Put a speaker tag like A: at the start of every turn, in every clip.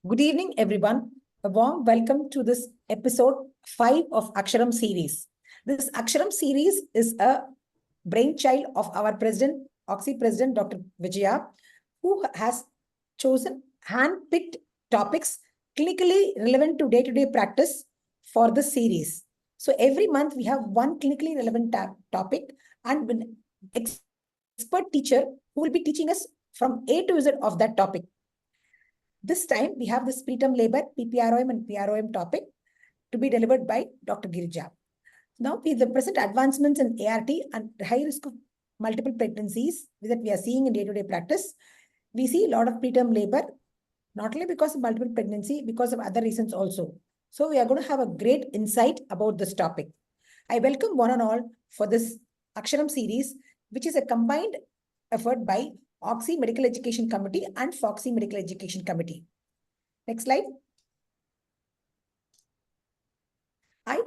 A: Good evening, everyone. A warm welcome to this episode 5 of AKSHARAM series. This AKSHARAM series is a brainchild of our president, AKSI President Dr. Vijaya, who has chosen hand-picked topics clinically relevant to day-to-day practice for this series. So every month we have one clinically relevant topic and an expert teacher who will be teaching us from A to Z of that topic. This time, we have this preterm labor, PPROM and PROM topic to be delivered by Dr. Girija. Now, with the present advancements in ART and high risk of multiple pregnancies that we are seeing in day-to-day practice, we see a lot of preterm labor, not only because of multiple pregnancy, because of other reasons also. So, we are going to have a great insight about this topic. I welcome one and all for this AKSHARAM series, which is a combined effort by AKSI Medical Education Committee and FOXI Medical Education Committee. Next slide. I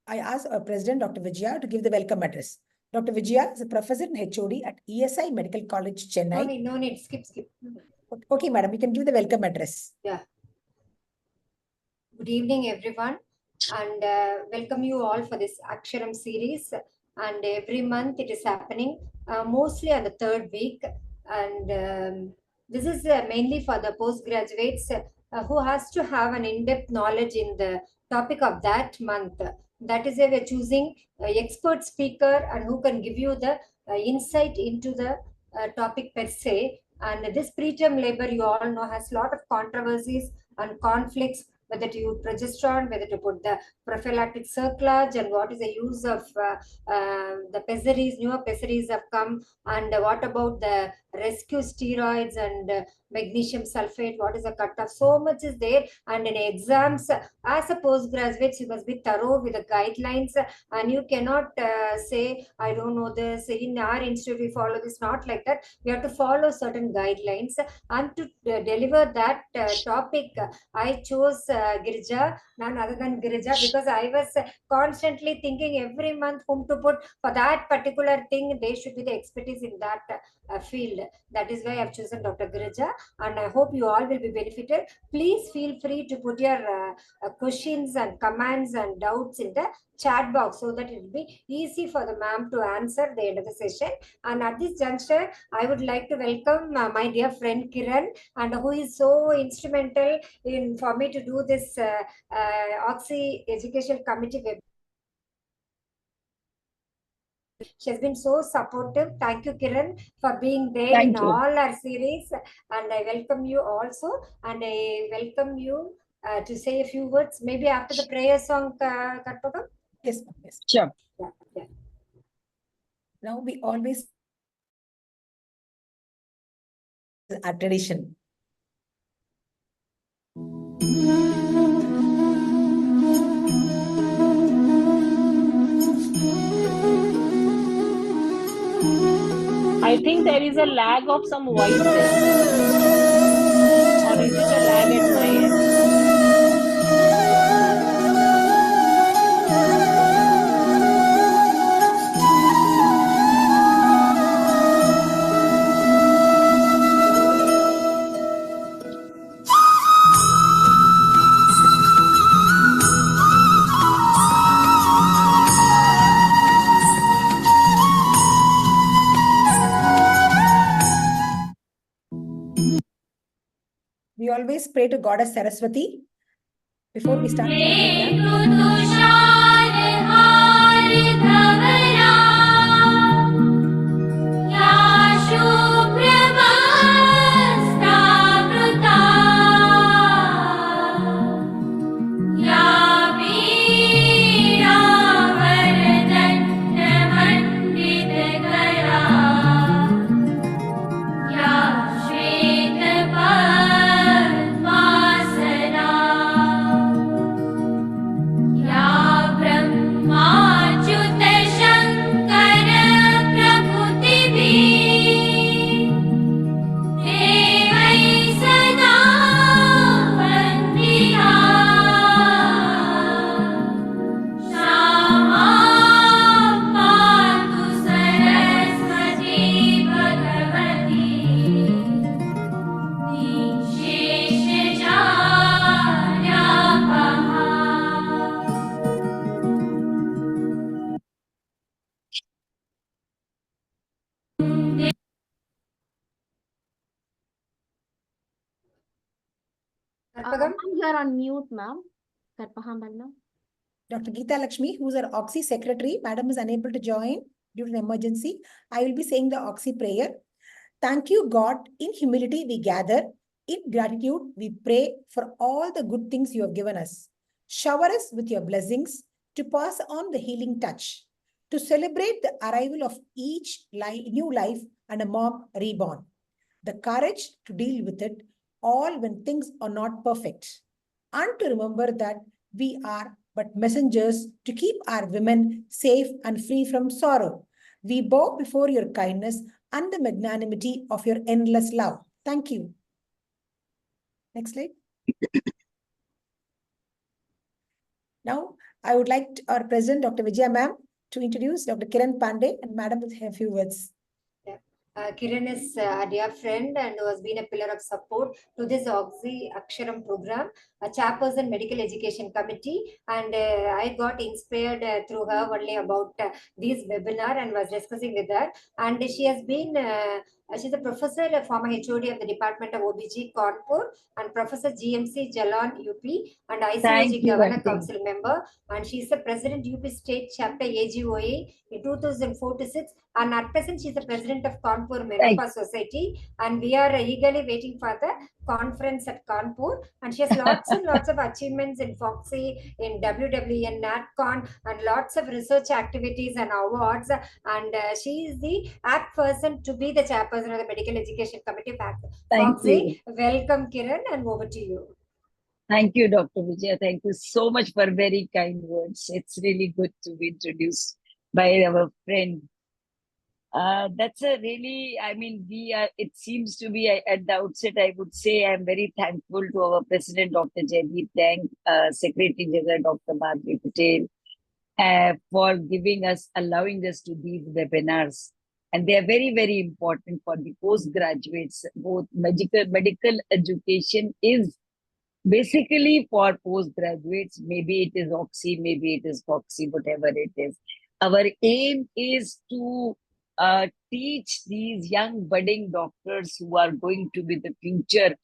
A: ask our President, Dr. Vijaya, to give the welcome address. Dr. Vijaya is a professor and HOD at ESI Medical College, Chennai.
B: No need. Skip.
A: Okay, madam, you can give the welcome address.
B: Yeah. Good evening, everyone, and welcome you all for this AKSHARAM series. And every month it is happening, mostly on the third week. And this is mainly for the postgraduates who has to have an in-depth knowledge in the topic of that month. That is why we're choosing an expert speaker and who can give you the insight into the topic per se. And this preterm labor, you all know, has a lot of controversies and conflicts, whether to use progesterone, whether to put the prophylactic cerclage, and what is the use of the pessaries, newer pessaries have come, and what about the rescue steroids and magnesium sulfate, what is the cutoff? So much is there, and in exams, as a postgraduate, you must be thorough with the guidelines, and you cannot say, I don't know this, in our institute we follow this, not like that. We have to follow certain guidelines, and to deliver that topic, I chose Girija, none other than Girija, because I was constantly thinking every month whom to put for that particular thing. They should be the expertise in that field. That is why I've chosen Dr. Girija, and I hope you all will be benefited. Please feel free to put your questions and comments and doubts in the chat box so that it will be easy for the ma'am to answer at the end of the session. And at this juncture, I would like to welcome my dear friend Kiran, and who is so instrumental in for me to do this AKSI Education Committee web. She has been so supportive. Thank you, Kiran, for being there in all our series. And I welcome you also. And I welcome you to say a few words, maybe after the prayer song, Karpagam.
A: Yes.
B: Sure. Yeah.
A: Now we always our tradition.
C: I think there is a lag of some voices. Or is it a lag at my end?
A: We always pray to Goddess Saraswati before we start.
D: Yeah.
B: Nabagam.
D: You are on mute, ma'am. Karpahambanna.
A: Dr. Geeta Lakshmi, who's our Oxy secretary. Madam is unable to join due to an emergency. I will be saying the Oxy prayer. Thank you, God. In humility, we gather. In gratitude, we pray for all the good things you have given us. Shower us with your blessings to pass on the healing touch, to celebrate the arrival of each new life and a mom reborn. The courage to deal with it all when things are not perfect, and to remember that we are but messengers to keep our women safe and free from sorrow. We bow before your kindness and the magnanimity of your endless love. Thank you. Next slide. Now, I would like our President, Dr. Vijaya ma'am, to introduce Dr. Kiran Pandey, and Madam will have a few words.
B: Kiran is a dear friend and who has been a pillar of support to this Oxy AKSHARAM program, a chairperson medical education committee, and I got inspired through her only about this webinar and was discussing with her. And she has been she's a professor, a former HOD of the Department of OBG Kanpur, and Professor GMC Jalan UP, and ICOG Governor Council member, and she's the President UP State Chapter AGOA in 2004 to 6. And at present, she's the president of Kanpur Menopause Society, and we are eagerly waiting for the conference at Kanpur. And she has lots and lots of achievements in Foxy, in WWE and NatCon, and lots of research activities and awards. And she is the apt person to be the chairperson of the Medical Education Committee. Foxy, welcome, Kiran, and over to you.
E: Thank you, Dr. Vijaya. Thank you so much for very kind words. It's really good to be introduced by our friend. That's a really, I mean, it seems to be at the outset, I would say I'm very thankful to our President, Dr. Jaideep Dang, Secretary General, Dr. Bhargavi Patel, for allowing us to these webinars. And they are very, very important for the postgraduates. Both medical education is basically for postgraduates. Maybe it is Oxy, maybe it is Foxy, whatever it is. Our aim is to teach these young budding doctors who are going to be the future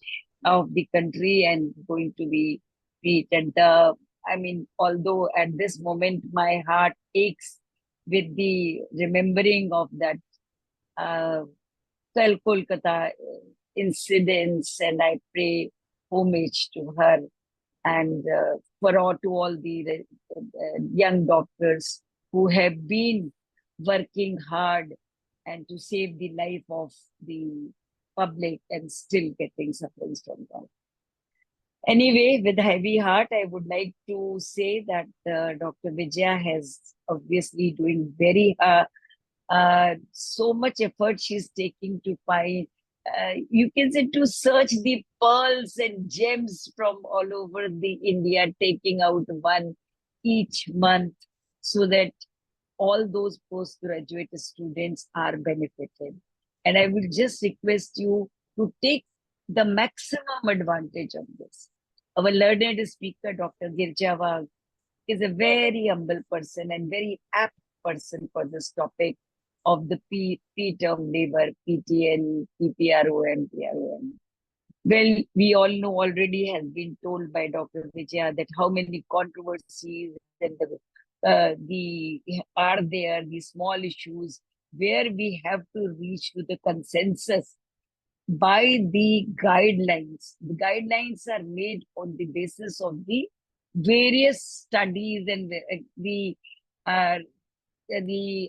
E: of the country and going to be treated. And I mean, although at this moment my heart aches with the remembering of that Kolkata incidents, and I pray homage to her and to all the young doctors who have been working hard and to save the life of the public and still getting sufferings from that. Anyway, with a heavy heart, I would like to say that Dr. Vijaya has obviously doing very so much effort she's taking to find, you can say, to search the pearls and gems from all over the India, taking out one each month so that all those postgraduate students are benefited. And I will just request you to take the maximum advantage of this. Our learned speaker, Dr. Girja Wagh, is a very humble person and very apt person for this topic of the preterm labor, PTL, PPRO, and PROM. Well, we all know already has been told by Dr. Vijaya that how many controversies and are there, the small issues where we have to reach to the consensus by the guidelines. The guidelines are made on the basis of the various studies and the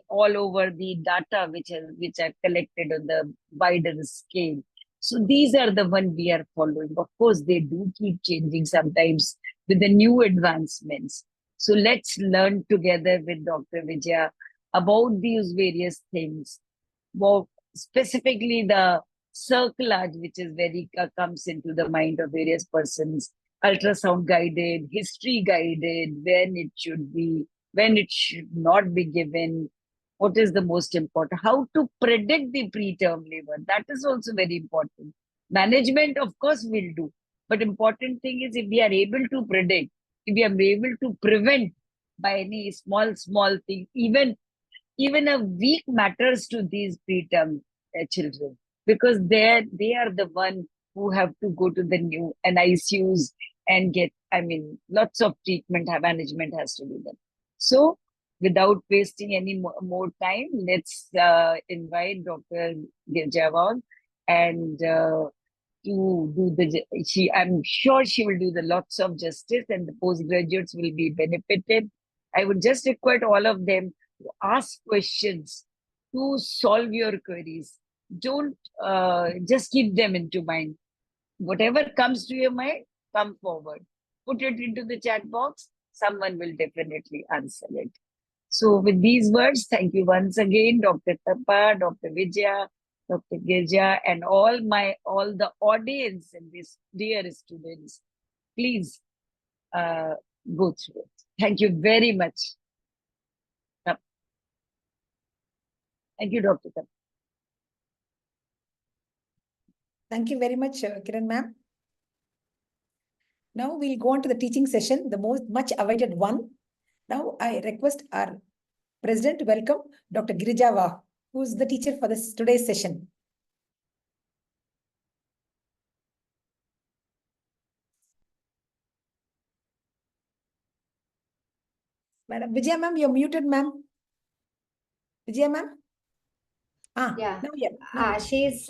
E: all over the data which are collected on the wider scale. So these are the one we are following. Of course, they do keep changing sometimes with the new advancements. So let's learn together with Dr. Vijaya about these various things. Well, specifically the circlage, which is very comes into the mind of various persons, ultrasound guided, history guided, when it should be, when it should not be given, what is the most important, how to predict the preterm labor. That is also very important. Management, of course, will do. But important thing is if we are able to predict, if we are able to prevent by any small thing, even a week matters to these preterm children, because they are the one who have to go to the new NICUs and get, lots of treatment management has to be done. So without wasting any more time, let's invite Dr. Girjawal and to do I'm sure she will do the lots of justice and the postgraduates will be benefited. I would just request all of them to ask questions, to solve your queries. Don't just keep them into mind. Whatever comes to your mind, come forward. Put it into the chat box. Someone will definitely answer it. So with these words, thank you once again, Dr. Tapa, Dr. Vijaya, Dr. Girja, and all the audience and these dear students. Please go through it. Thank you very much. Thank you, Dr. Tapa.
A: Thank you very much, Kiran ma'am. Now we'll go on to the teaching session, the much awaited one. Now I request our President to welcome Dr. Girija, who is the teacher for today's session. Madam Vijaya ma'am, you're muted, ma'am. Vijaya ma'am?
B: Yeah.
A: Now.
B: She's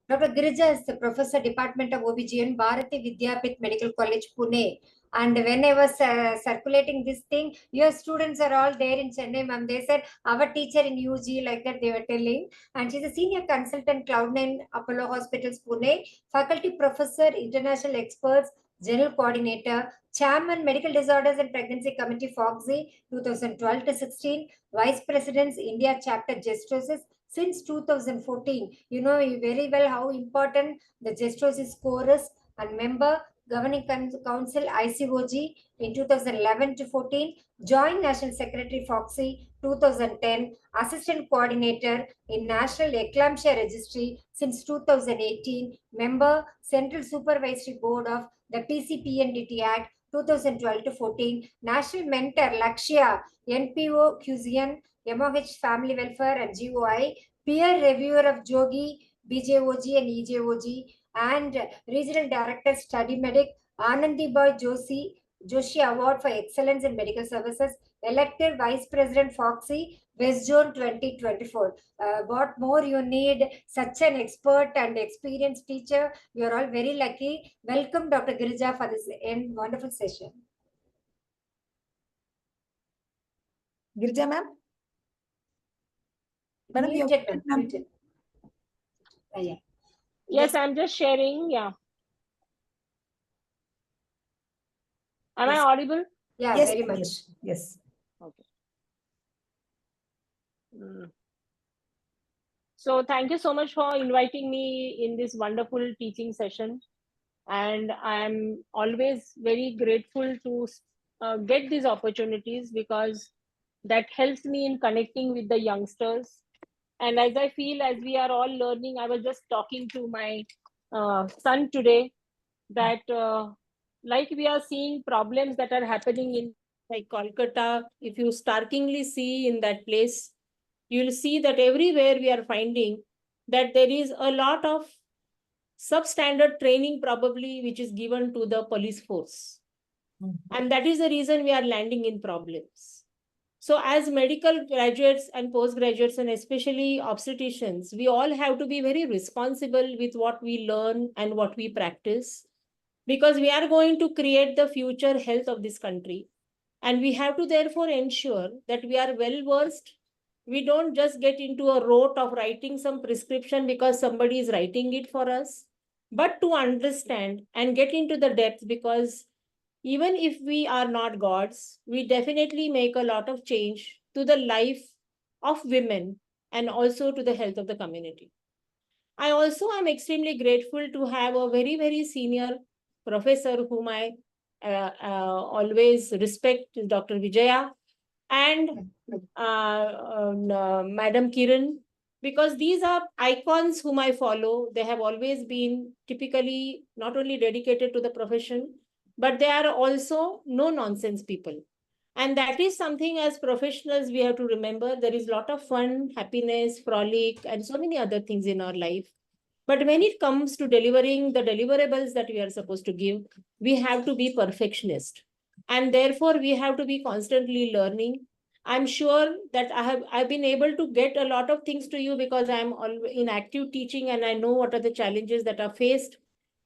B: Dr. Girija is the professor, Department of OBGYN, Bharati Vidyapith Medical College, Pune. And when I was circulating this thing, your students are all there in Chennai, ma'am. They said our teacher in UG, like that they were telling. And she's a senior consultant, Cloud9 Apollo Hospitals, Pune, faculty professor, international experts, general coordinator, chairman, Medical Disorders and Pregnancy Committee, FOGSI, 2012 to 16, vice presidents, India chapter, Gestosis, since 2014. You know very well how important the Gestosis core is, and member Governing Council ICOG in 2011 to 14, Joint National Secretary FOXY 2010, Assistant Coordinator in National Eclampsia Registry since 2018, member Central Supervisory Board of the PCPNDT Act 2012 to 14, National Mentor Lakshya NPO QZN MOH Family Welfare and GOI, peer reviewer of Jogi, BJOG and EJOG, and Regional Director Study Medic, Anandi Boy Joshi Award for Excellence in Medical Services, elected Vice President FOXY, West Zone 2024. What more you need? Such an expert and experienced teacher. You are all very lucky. Welcome, Dr. Girija, for this wonderful session.
A: Girija ma'am? Madam,
B: Muted.
C: Yeah. Yes, I'm just sharing. Yeah. Am I audible?
B: Yeah,
A: yes,
B: very much.
A: Yes.
C: Okay. So thank you so much for inviting me in this wonderful teaching session. And I'm always very grateful to get these opportunities because that helps me in connecting with the youngsters. And as I feel, as we are all learning, I was just talking to my son today that like we are seeing problems that are happening in like Kolkata. If you starkingly see in that place, you'll see that everywhere we are finding that there is a lot of substandard training probably which is given to the police force. And that is the reason we are landing in problems. So as medical graduates and postgraduates, and especially obstetricians, we all have to be very responsible with what we learn and what we practice, because we are going to create the future health of this country. And we have to therefore ensure that we are well versed. We don't just get into a rote of writing some prescription because somebody is writing it for us, but to understand and get into the depth, because even if we are not gods, we definitely make a lot of change to the life of women and also to the health of the community. I also am extremely grateful to have a very, very senior professor whom I always respect, Dr. Vijaya, and Madam Kiran, because these are icons whom I follow. They have always been typically not only dedicated to the profession, but they are also no-nonsense people. And that is something as professionals we have to remember. There is a lot of fun, happiness, frolic, and so many other things in our life. But when it comes to delivering the deliverables that we are supposed to give, we have to be perfectionist. And therefore, we have to be constantly learning. I'm sure that I've been able to get a lot of things to you because I'm in active teaching and I know what are the challenges that are faced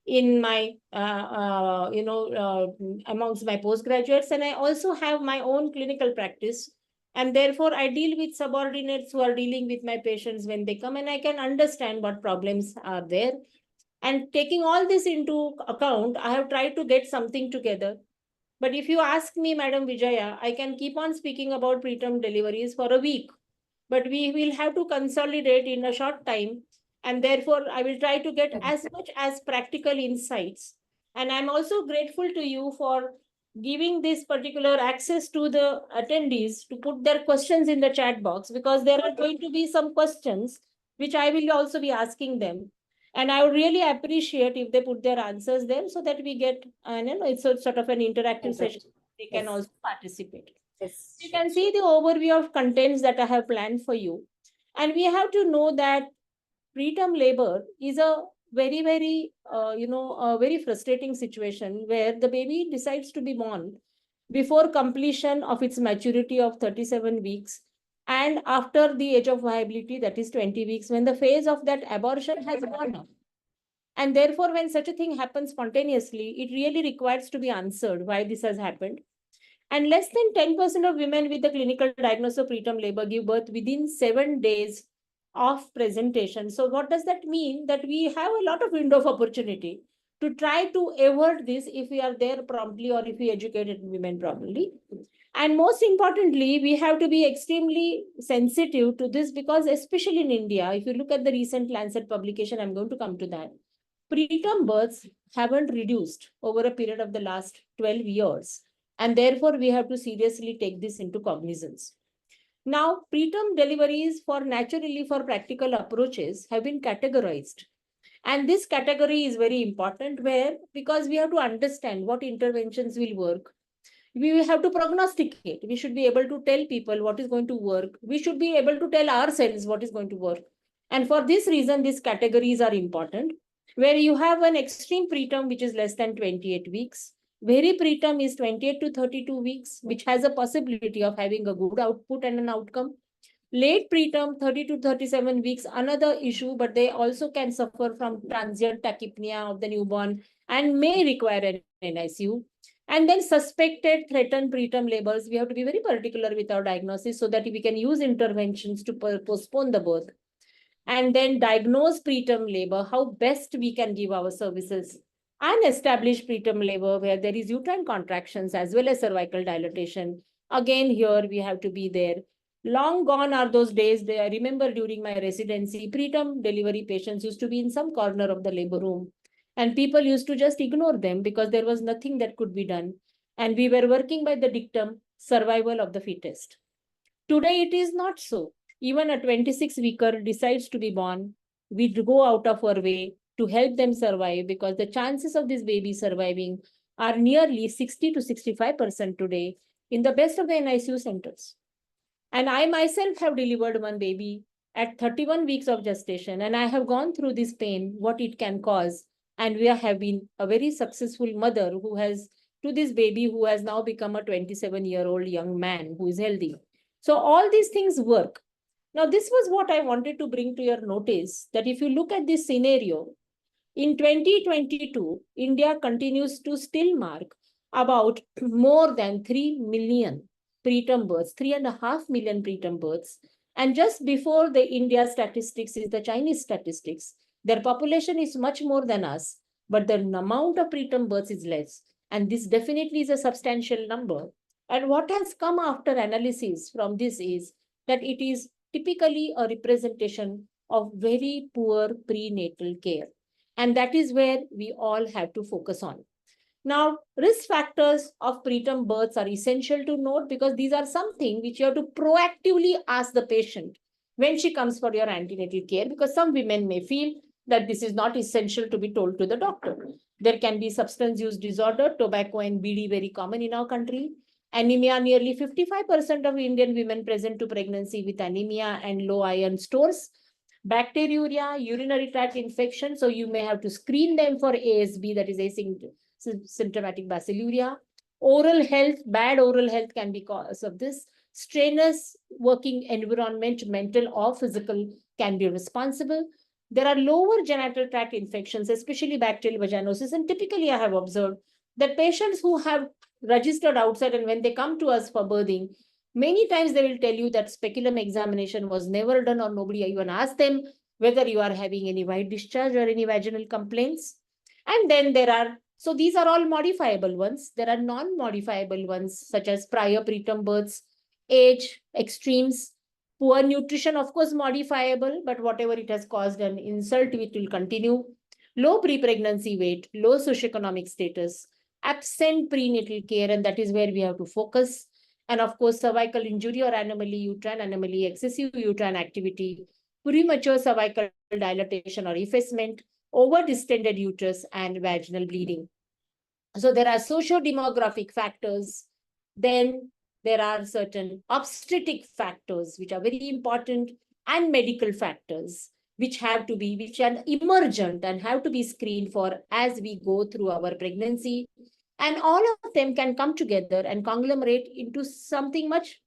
C: in my, amongst my postgraduates. And I also have my own clinical practice. And therefore, I deal with subordinates who are dealing with my patients when they come, and I can understand what problems are there. And taking all this into account, I have tried to get something together. But if you ask me, Madam Vijaya, I can keep on speaking about preterm deliveries for a week, but we will have to consolidate in a short time. And therefore, I will try to get as much as practical insights. And I'm also grateful to you for giving this particular access to the attendees to put their questions in the chat box, because there are going to be some questions which I will also be asking them. And I would really appreciate if they put their answers there so that we get, it's a sort of an interactive session. They can also participate.
B: Yes.
C: You can see the overview of contents that I have planned for you. And we have to know that preterm labor is a very, very, a very frustrating situation where the baby decides to be born before completion of its maturity of 37 weeks and after the age of viability, that is 20 weeks, when the phase of that abortion has gone up. And therefore, when such a thing happens spontaneously, it really requires to be answered why this has happened. And less than 10% of women with the clinical diagnosis of preterm labor give birth within 7 days of presentation. So what does that mean? That we have a lot of window of opportunity to try to avert this if we are there promptly or if we educated women properly. And most importantly, we have to be extremely sensitive to this because especially in India, if you look at the recent Lancet publication, I'm going to come to that. Preterm births haven't reduced over a period of the last 12 years. And therefore, we have to seriously take this into cognizance. Now, preterm deliveries for naturally for practical approaches have been categorized. And this category is very important because we have to understand what interventions will work. We have to prognosticate. We should be able to tell people what is going to work. We should be able to tell ourselves what is going to work. And for this reason, these categories are important, where you have an extreme preterm, which is less than 28 weeks. Very preterm is 28 to 32 weeks, which has a possibility of having a good output and an outcome. Late preterm, 30 to 37 weeks, another issue, but they also can suffer from transient tachypnea of the newborn and may require an NICU. And then suspected threatened preterm labors, we have to be very particular with our diagnosis so that we can use interventions to postpone the birth. And then diagnose preterm labor, how best we can give our services. And establish preterm labor where there is uterine contractions as well as cervical dilatation. Again, here we have to be there. Long gone are those days. I remember during my residency, preterm delivery patients used to be in some corner of the labor room. And people used to just ignore them because there was nothing that could be done. And we were working by the dictum, survival of the fittest. Today, it is not so. Even a 26-weeker decides to be born, we go out of our way to help them survive because the chances of this baby surviving are nearly 60 to 65% today in the best of the NICU centers. And I myself have delivered one baby at 31 weeks of gestation, and I have gone through this pain, what it can cause. And we have been a very successful mother who has, to this baby who has now become a 27-year-old young man who is healthy. So all these things work. Now, this was what I wanted to bring to your notice, that if you look at this scenario, in 2022, India continues to still mark about more than 3 million preterm births, 3.5 million preterm births. And just before the India statistics is the Chinese statistics. Their population is much more than us, but the amount of preterm births is less. And this definitely is a substantial number. And what has come after analysis from this is that it is typically a representation of very poor prenatal care. And that is where we all have to focus on. Now, risk factors of preterm births are essential to note because these are something which you have to proactively ask the patient when she comes for your antenatal care, because some women may feel that this is not essential to be told to the doctor. There can be substance use disorder, tobacco and BD very common in our country. Anemia, nearly 55% of Indian women present to pregnancy with anemia and low iron stores. Bacteriuria, urinary tract infection. So you may have to screen them for ASB, that is asymptomatic bacilluria. Oral health, bad oral health can be cause of this. Strenuous working environment, mental or physical, can be responsible. There are lower genital tract infections, especially bacterial vaginosis. And typically I have observed that patients who have registered outside and when they come to us for birthing, many times they will tell you that speculum examination was never done or nobody even asked them whether you are having any white discharge or any vaginal complaints. And then there are, so these are all modifiable ones. There are non-modifiable ones such as prior preterm births, age, extremes, poor nutrition, of course, modifiable, but whatever it has caused an insult, it will continue. Low pre-pregnancy weight, low socioeconomic status, absent prenatal care, and that is where we have to focus. And of course, cervical injury or anomaly, uterine anomaly, excessive uterine activity, premature cervical dilatation or effacement, over-distended uterus, and vaginal bleeding. So there are socio-demographic factors. Then there are certain obstetric factors, which are very important, and medical factors, which are emergent and have to be screened for as we go through our pregnancy. And all of them can come together and conglomerate into something much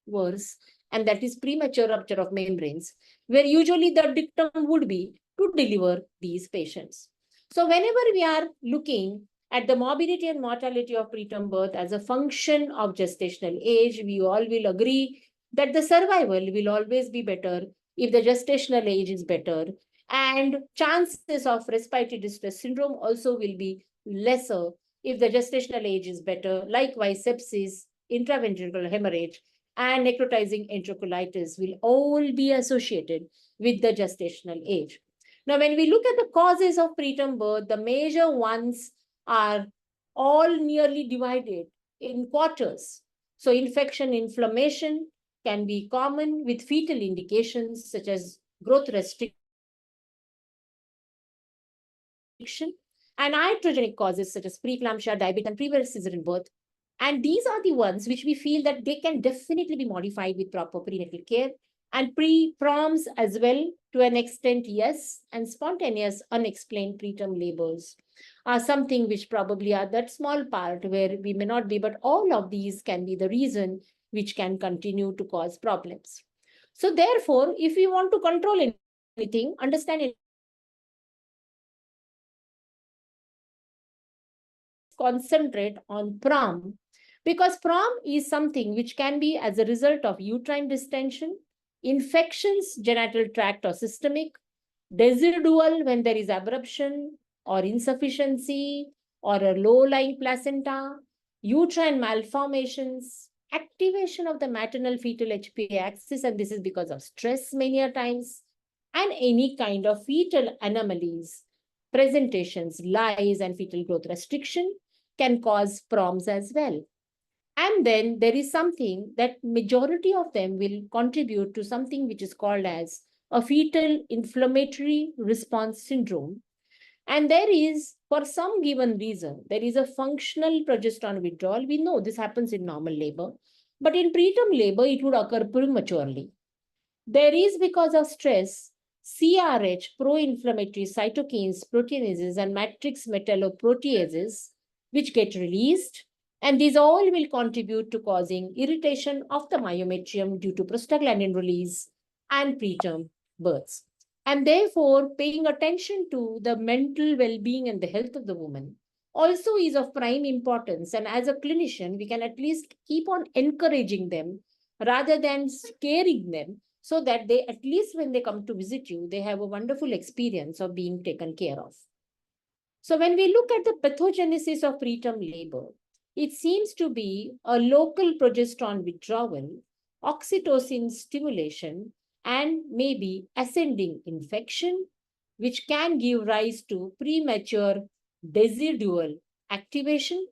C: worse, and that is premature rupture of membranes, where usually the dictum would be to deliver these patients. So whenever we are looking at the morbidity and mortality of preterm birth as a function of gestational age, we all will agree that the survival will always be better if the gestational age is better, and chances of respiratory distress syndrome also will be lesser if the gestational age is better. Likewise, sepsis, intraventricular hemorrhage, and necrotizing enterocolitis will all be associated with the gestational age. Now, when we look at the causes of preterm birth, the major ones are all nearly divided in quarters. So infection, inflammation can be common with fetal indications such as growth restriction and iatrogenic causes such as preeclampsia, diabetes, and previous cesarean birth. And these are the ones which we feel that they can definitely be modified with proper prenatal care, and pre-proms as well to an extent, yes, and spontaneous unexplained preterm labors are something which probably are that small part where we may not be, but all of these can be the reason which can continue to cause problems. So therefore, if we want to control anything, understand it, concentrate on PROM, because PROM is something which can be as a result of uterine distension, infections, genital tract or systemic, decidual when there is abruption or insufficiency or a low-lying placenta, uterine malformations, activation of the maternal fetal HPA axis, and this is because of stress many a times, and any kind of fetal anomalies, presentations, lies, and fetal growth restriction can cause PROMs as well. And then there is something that majority of them will contribute to something which is called as a fetal inflammatory response syndrome. And there is, for some given reason, there is a functional progesterone withdrawal. We know this happens in normal labor, but in preterm labor, it would occur prematurely. There is, because of stress, CRH, pro-inflammatory cytokines, proteinases, and matrix metalloproteases, which get released. And these all will contribute to causing irritation of the myometrium due to prostaglandin release and preterm births. And therefore, paying attention to the mental well-being and the health of the woman also is of prime importance. And as a clinician, we can at least keep on encouraging them rather than scaring them, so that they, at least when they come to visit you, they have a wonderful experience of being taken care of. So when we look at the pathogenesis of preterm labor, it seems to be a local progesterone withdrawal, oxytocin stimulation, and maybe ascending infection, which can give rise to premature decidual activation.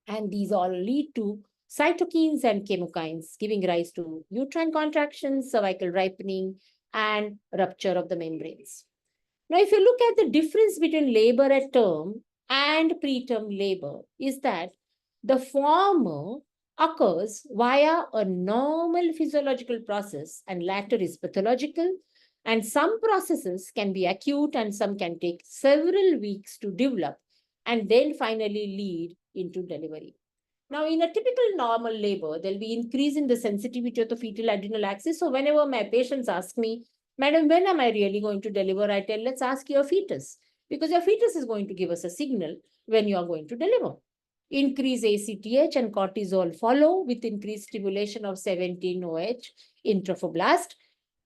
C: And these all lead to cytokines and chemokines, giving rise to uterine contractions, cervical ripening, and rupture of the membranes. Now, if you look at the difference between labor at term and preterm labor, is that the former occurs via a normal physiological process and latter is pathological.
F: And some processes can be acute and some can take several weeks to develop and then finally lead into delivery. Now, in a typical normal labor, there'll be increase in the sensitivity of the fetal adrenal axis. So whenever my patients ask me, Madam, when am I really going to deliver? I tell, let's ask your fetus, because your fetus is going to give us a signal when you are going to deliver. Increase ACTH and cortisol follow with increased stimulation of 17-OH in trophoblast,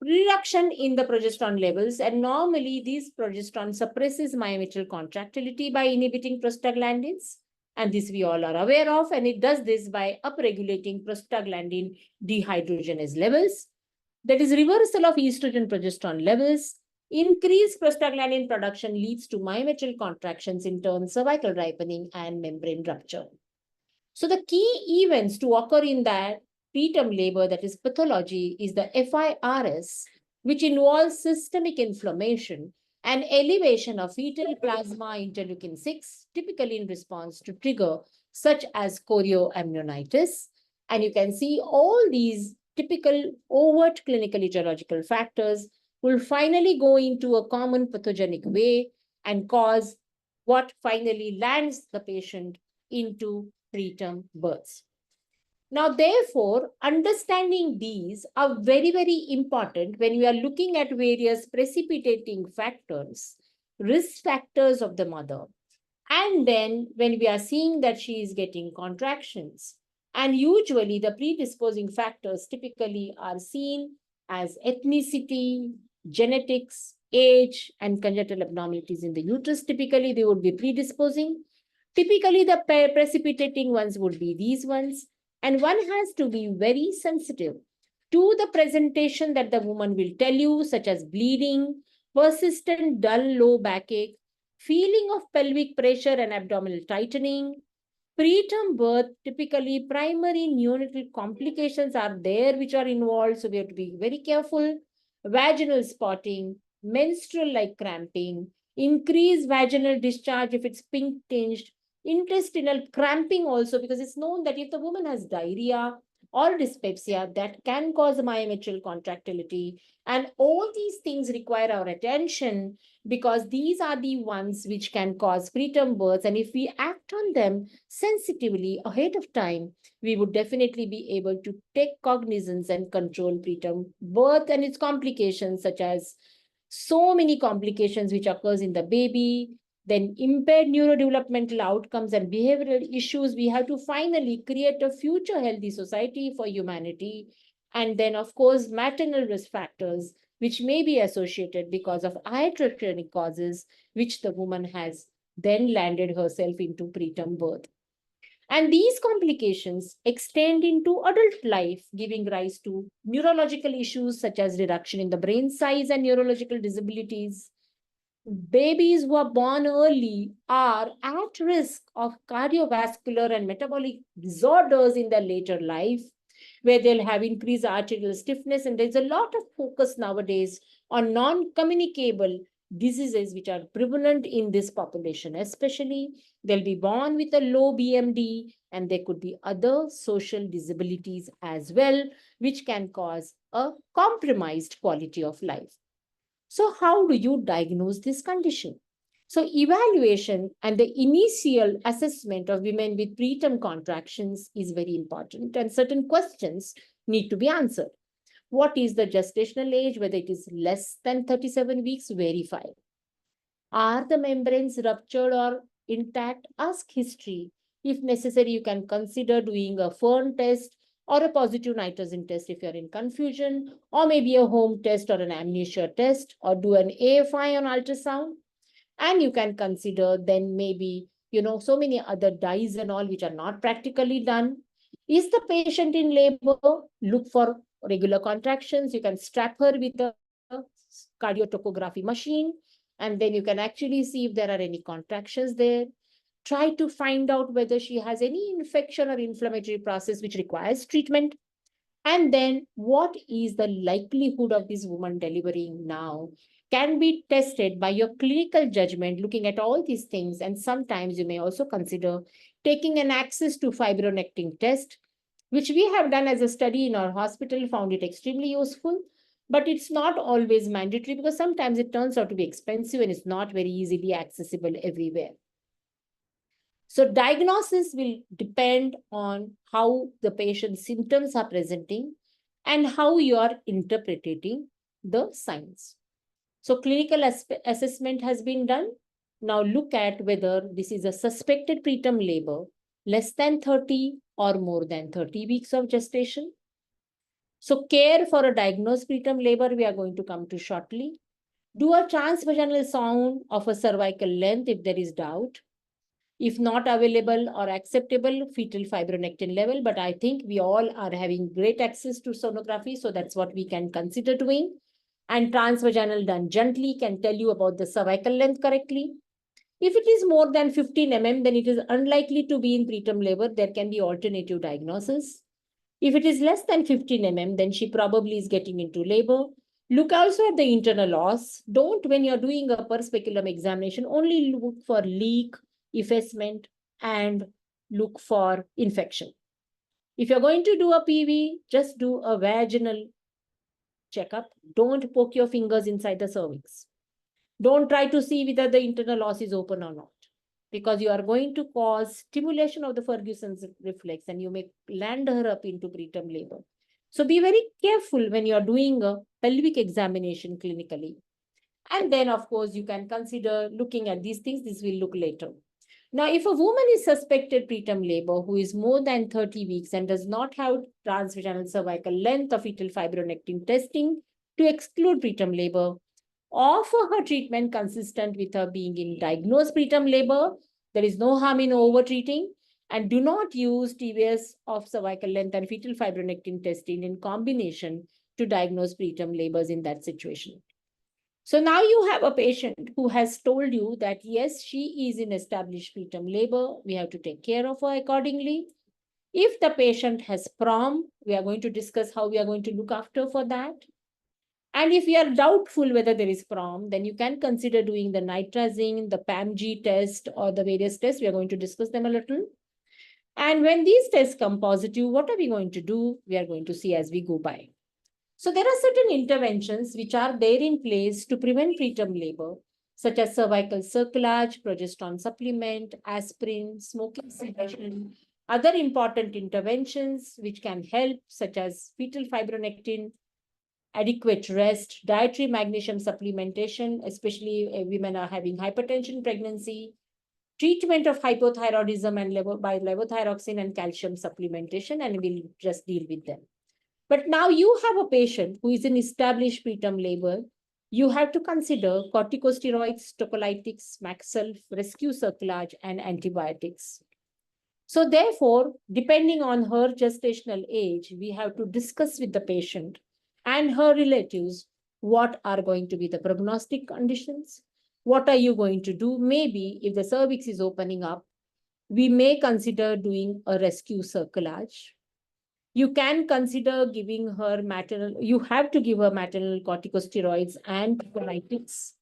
F: reduction in the progesterone levels, and normally these progesterone suppresses myometrial contractility by inhibiting prostaglandins. And this we all are aware of, and it does this by upregulating prostaglandin dehydrogenase levels. That is reversal of estrogen progesterone levels. Increased prostaglandin production leads to myometrial contractions, in turn cervical ripening and membrane rupture. So the key events to occur in that preterm labor, that is pathology, is the FIRS, which involves systemic inflammation and elevation of fetal plasma interleukin-6, typically in response to trigger such as chorioamnionitis. And you can see all these typical overt clinical etiological factors will finally go into a common pathogenic way and cause what finally lands the patient into preterm births. Now, therefore, understanding these are very, very important when we are looking at various precipitating factors, risk factors of the mother. And then when we are seeing that she is getting contractions, and usually the predisposing factors typically are seen as ethnicity, genetics, age, and congenital abnormalities in the uterus. Typically, they would be predisposing. Typically, the precipitating ones would be these ones. And one has to be very sensitive to the presentation that the woman will tell you, such as bleeding, persistent dull low backache, feeling of pelvic pressure and abdominal tightening. Preterm birth, typically primary neonatal complications are there which are involved, so we have to be very careful. Vaginal spotting, menstrual-like cramping, increased vaginal discharge if it's pink tinged, intestinal cramping also, because it's known that if the woman has diarrhea or dyspepsia, that can cause myometrial contractility. And all these things require our attention because these are the ones which can cause preterm births. And if we act on them sensitively ahead of time, we would definitely be able to take cognizance and control preterm birth and its complications, such as so many complications which occurs in the baby, then impaired neurodevelopmental outcomes and behavioral issues. We have to finally create a future healthy society for humanity. And then, of course, maternal risk factors, which may be associated because of iatrogenic causes, which the woman has then landed herself into preterm birth. And these complications extend into adult life, giving rise to neurological issues such as reduction in the brain size and neurological disabilities. Babies who are born early are at risk of cardiovascular and metabolic disorders in their later life, where they'll have increased arterial stiffness. And there's a lot of focus nowadays on non-communicable diseases which are prevalent in this population. Especially, they'll be born with a low BMD, and there could be other social disabilities as well, which can cause a compromised quality of life. So how do you diagnose this condition? So evaluation and the initial assessment of women with preterm contractions is very important, and certain questions need to be answered. What is the gestational age? Whether it is less than 37 weeks, verify. Are the membranes ruptured or intact? Ask history. If necessary, you can consider doing a Fern test or a positive nitrogen test if you're in confusion, or maybe a home test or an amnesia test, or do an AFI on ultrasound. And you can consider then maybe, so many other dyes and all which are not practically done. Is the patient in labor? Look for regular contractions. You can strap her with a cardiotocography machine, and then you can actually see if there are any contractions there. Try to find out whether she has any infection or inflammatory process which requires treatment. And then what is the likelihood of this woman delivering now can be tested by your clinical judgment, looking at all these things. And sometimes you may also consider taking an access to fibronectin test, which we have done as a study in our hospital, found it extremely useful. but it's not always mandatory because sometimes it turns out to be expensive and it's not very easily accessible everywhere. So diagnosis will depend on how the patient's symptoms are presenting and how you are interpreting the signs. So clinical assessment has been done. Now look at whether this is a suspected preterm labor, less than 30 or more than 30 weeks of gestation. So care for a diagnosed preterm labor, we are going to come to shortly. Do a transvaginal sound of a cervical length if there is doubt. If not available or acceptable, fetal fibronectin level. But I think we all are having great access to sonography, so that's what we can consider doing. And transvaginal done gently can tell you about the cervical length correctly. If it is more than 15 mm, then it is unlikely to be in preterm labor. There can be alternative diagnosis. If it is less than 15 mm, then she probably is getting into labor. Look also at the internal os. Don't, when you're doing a per speculum examination, only look for leak, effacement, and look for infection. If you're going to do a PV, just do a vaginal checkup. Don't poke your fingers inside the cervix. Don't try to see whether the internal os is open or not, because you are going to cause stimulation of the Ferguson's reflex and you may land her up into preterm labor. So be very careful when you are doing a pelvic examination clinically. And then, of course, you can consider looking at these things. This will look later. Now, if a woman is suspected preterm labor who is more than 30 weeks and does not have transvaginal cervical length or fetal fibronectin testing to exclude preterm labor, offer her treatment consistent with her being in diagnosed preterm labor. There is no harm in over-treating, and do not use TVS of cervical length and fetal fibronectin testing in combination to diagnose preterm labors in that situation. So now you have a patient who has told you that, yes, she is in established preterm labor. We have to take care of her accordingly. If the patient has PROM, we are going to discuss how we are going to look after for that. And if you are doubtful whether there is PROM, then you can consider doing the nitrazine, the PAMG test, or the various tests. We are going to discuss them a little. And when these tests come positive, what are we going to do? We are going to see as we go by. So there are certain interventions which are there in place to prevent preterm labor, such as cervical cerclage, progesterone supplement, aspirin, smoking cessation, other important interventions which can help, such as fetal fibronectin, adequate rest, dietary magnesium supplementation, especially women are having hypertension pregnancy, treatment of hypothyroidism and by levothyroxine and calcium supplementation, and we'll just deal with them. But now you have a patient who is in established preterm labor. You have to consider corticosteroids, tocolytics, Maxelf, rescue cerclage, and antibiotics. So therefore, depending on her gestational age, we have to discuss with the patient and her relatives what are going to be the prognostic conditions. What are you going to do? Maybe if the cervix is opening up, we may consider doing a rescue cerclage. You can consider giving her you have to give her maternal corticosteroids and tocolytics,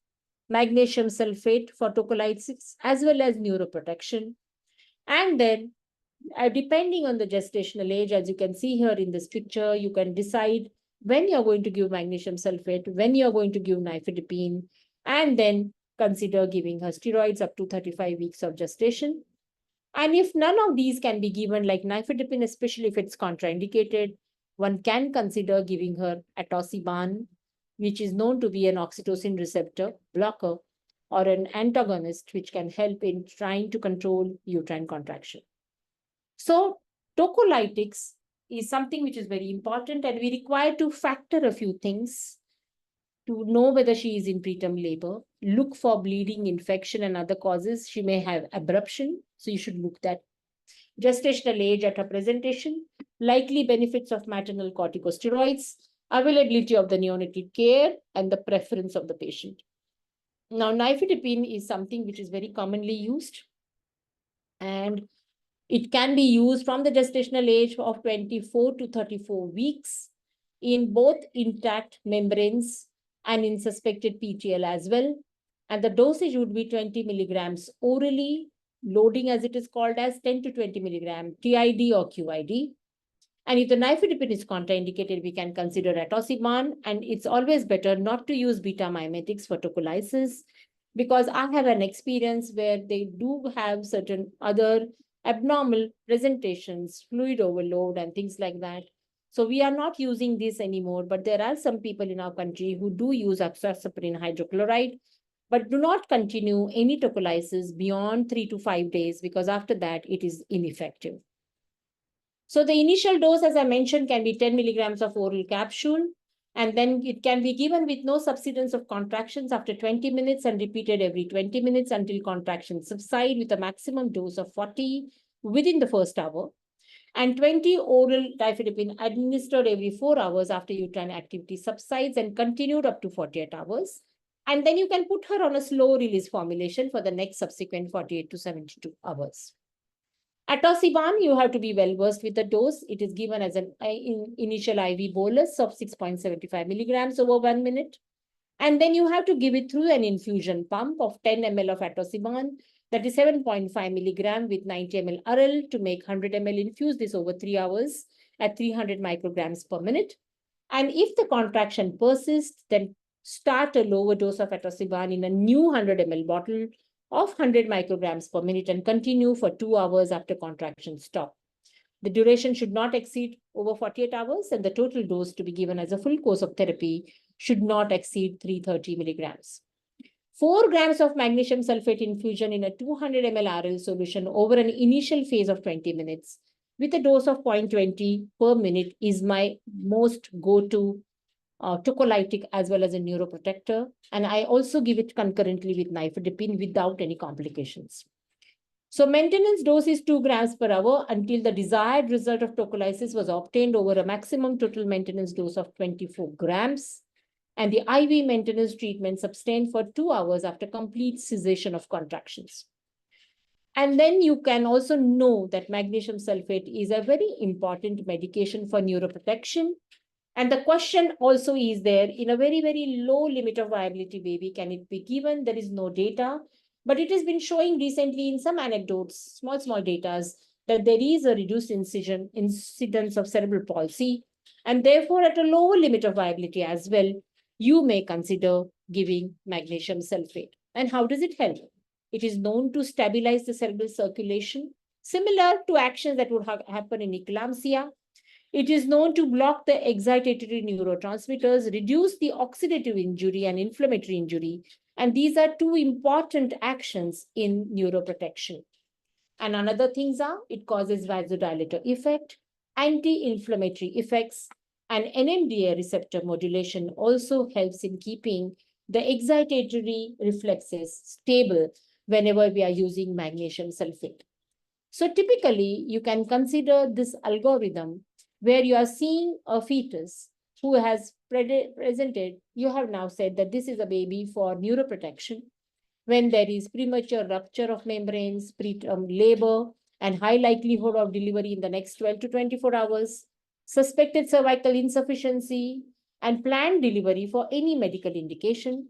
F: magnesium sulfate for tocolytics, as well as neuroprotection. And then, depending on the gestational age, as you can see here in this picture, you can decide when you're going to give magnesium sulfate, when you're going to give nifedipine, and then consider giving her steroids up to 35 weeks of gestation. And if none of these can be given, like nifedipine, especially if it's contraindicated, one can consider giving her atosiban, which is known to be an oxytocin receptor blocker or an antagonist, which can help in trying to control uterine contraction. So tocolytics is something which is very important, and we require to factor a few things to know whether she is in preterm labor. Look for bleeding, infection, and other causes. She may have abruption, so you should look that. Gestational age at her presentation, likely benefits of maternal corticosteroids, availability of the neonatal care, and the preference of the patient. Now, nifedipine is something which is very commonly used, and it can be used from the gestational age of 24 to 34 weeks in both intact membranes and in suspected PTL as well. And the dosage would be 20 milligrams orally, loading as it is called as 10 to 20 milligram TID or QID. And if the nifedipine is contraindicated, we can consider atosiban. And it's always better not to use beta mimetics for tocolysis, because I have an experience where they do have certain other abnormal presentations, fluid overload and things like that. So we are not using this anymore, but there are some people in our country who do use oxazepine hydrochloride, but do not continue any tocolysis beyond 3 to 5 days, because after that it is ineffective. So the initial dose, as I mentioned, can be 10 milligrams of oral capsule, and then it can be given with no subsidence of contractions after 20 minutes and repeated every 20 minutes until contractions subside, with a maximum dose of 40 within the first hour, and 20 oral difedipine administered every 4 hours after uterine activity subsides and continued up to 48 hours. And then you can put her on a slow release formulation for the next subsequent 48 to 72 hours. Atosiban, you have to be well versed with the dose. It is given as an initial IV bolus of 6.75 milligrams over 1 minute. And then you have to give it through an infusion pump of 10 ml of atosiban, that is 7.5 milligram with 90 ml RL, to make 100 ml infuse this over 3 hours at 300 micrograms per minute. And if the contraction persists, then start a lower dose of atosiban in a new 100 ml bottle of 100 micrograms per minute and continue for 2 hours after contraction stop. The duration should not exceed over 48 hours, and the total dose to be given as a full course of therapy should not exceed 330 milligrams. 4 grams of magnesium sulfate infusion in a 200 ml RL solution over an initial phase of 20 minutes with a dose of 0.20 per minute is my most go-to tocolytic as well as a neuroprotector. And I also give it concurrently with nifedipine without any complications. So maintenance dose is 2 grams per hour until the desired result of tocolysis was obtained over a maximum total maintenance dose of 24 grams. And the IV maintenance treatment sustained for 2 hours after complete cessation of contractions. And then you can also know that magnesium sulfate is a very important medication for neuroprotection. And the question also is there, in a very, very low limit of viability baby, can it be given? There is no data, but it has been showing recently in some anecdotes, small data, that there is a reduced incidence of cerebral palsy. And therefore, at a lower limit of viability as well, you may consider giving magnesium sulfate. And how does it help? It is known to stabilize the cerebral circulation, similar to actions that would happen in eclampsia. It is known to block the excitatory neurotransmitters, reduce the oxidative injury and inflammatory injury. And these are 2 important actions in neuroprotection. And another things are, it causes vasodilator effect, anti-inflammatory effects, and NMDA receptor modulation also helps in keeping the excitatory reflexes stable whenever we are using magnesium sulfate. So typically, you can consider this algorithm where you are seeing a fetus who has presented, you have now said that this is a baby for neuroprotection, when there is premature rupture of membranes, preterm labor, and high likelihood of delivery in the next 12 to 24 hours, suspected cervical insufficiency, and planned delivery for any medical indication,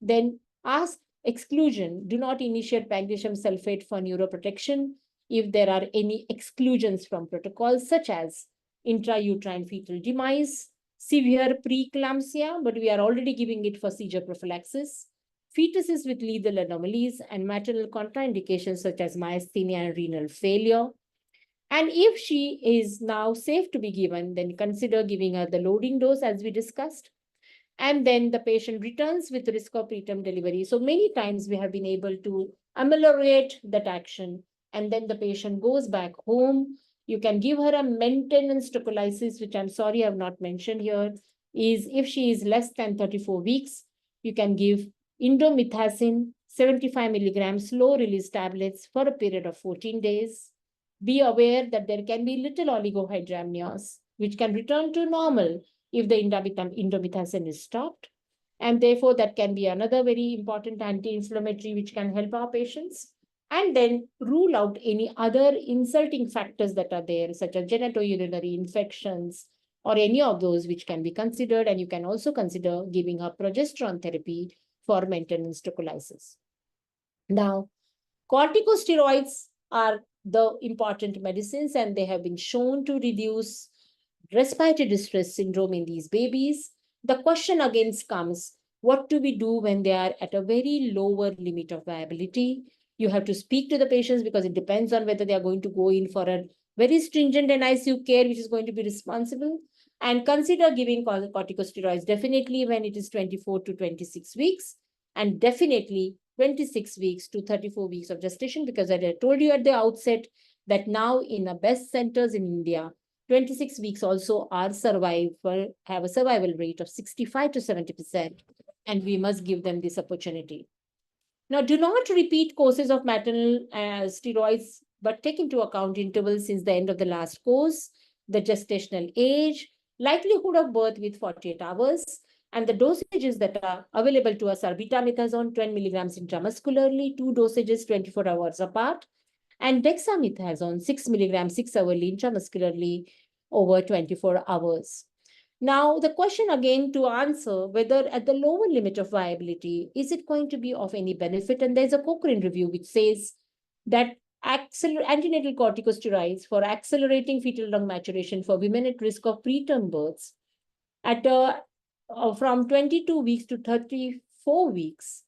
F: then ask exclusion. Do not initiate magnesium sulfate for neuroprotection if there are any exclusions from protocols, such as intrauterine fetal demise, severe preeclampsia, but we are already giving it for seizure prophylaxis, fetuses with lethal anomalies, and maternal contraindications such as myasthenia and renal failure. And if she is now safe to be given, then consider giving her the loading dose as we discussed. And then the patient returns with risk of preterm delivery. So many times we have been able to ameliorate that action, and then the patient goes back home. You can give her a maintenance tocolysis, which I'm sorry I've not mentioned here, is if she is less than 34 weeks, you can give indomethacin 75 milligrams slow release tablets for a period of 14 days. Be aware that there can be little oligohydramnios, which can return to normal if the indomethacin is stopped. And therefore, that can be another very important anti-inflammatory which can help our patients. And then rule out any other insulting factors that are there, such as genitourinary infections or any of those which can be considered. And you can also consider giving her progesterone therapy for maintenance tocolysis. Now, corticosteroids are the important medicines, and they have been shown to reduce respiratory distress syndrome in these babies. The question again comes, what do we do when they are at a very lower limit of viability? You have to speak to the patients because it depends on whether they are going to go in for a very stringent and ICU care, which is going to be responsible, and consider giving corticosteroids definitely when it is 24 to 26 weeks, and definitely 26 weeks to 34 weeks of gestation, because as I told you at the outset that now in the best centers in India, 26 weeks also have a survival rate of 65 to 70%, and we must give them this opportunity. Now, do not repeat courses of maternal steroids, but take into account intervals since the end of the last course, the gestational age, likelihood of birth with 48 hours, and the dosages that are available to us are betamethasone 10 milligrams intramuscularly, 2 dosages 24 hours apart, and dexamethasone 6 milligrams 6 hourly intramuscularly over 24 hours. Now, the question again to answer whether at the lower limit of viability, is it going to be of any benefit? And there's a Cochrane review which says that antenatal corticosteroids for accelerating fetal lung maturation for women at risk of preterm births at from 22 weeks to 34 weeks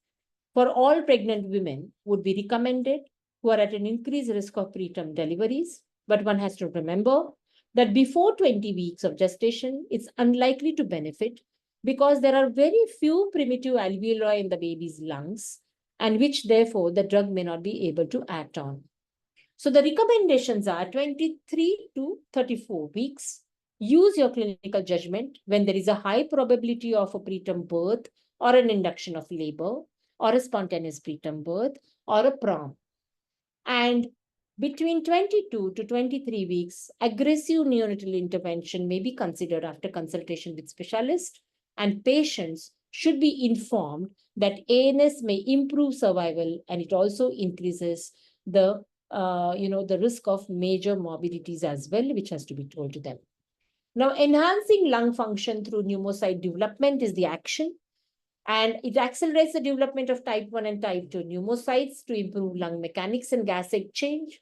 F: for all pregnant women would be recommended who are at an increased risk of preterm deliveries. But one has to remember that before 20 weeks of gestation, it's unlikely to benefit because there are very few primitive alveoli in the baby's lungs, and which therefore the drug may not be able to act on. So the recommendations are 23 to 34 weeks. Use your clinical judgment when there is a high probability of a preterm birth or an induction of labor or a spontaneous preterm birth or a PROM. And between 22 to 23 weeks, aggressive neonatal intervention may be considered after consultation with specialists, and patients should be informed that ANS may improve survival, and it also increases the the risk of major morbidities as well, which has to be told to them. Now, enhancing lung function through pneumocyte development is the action, and it accelerates the development of type 1 and type 2 pneumocytes to improve lung mechanics and gas exchange,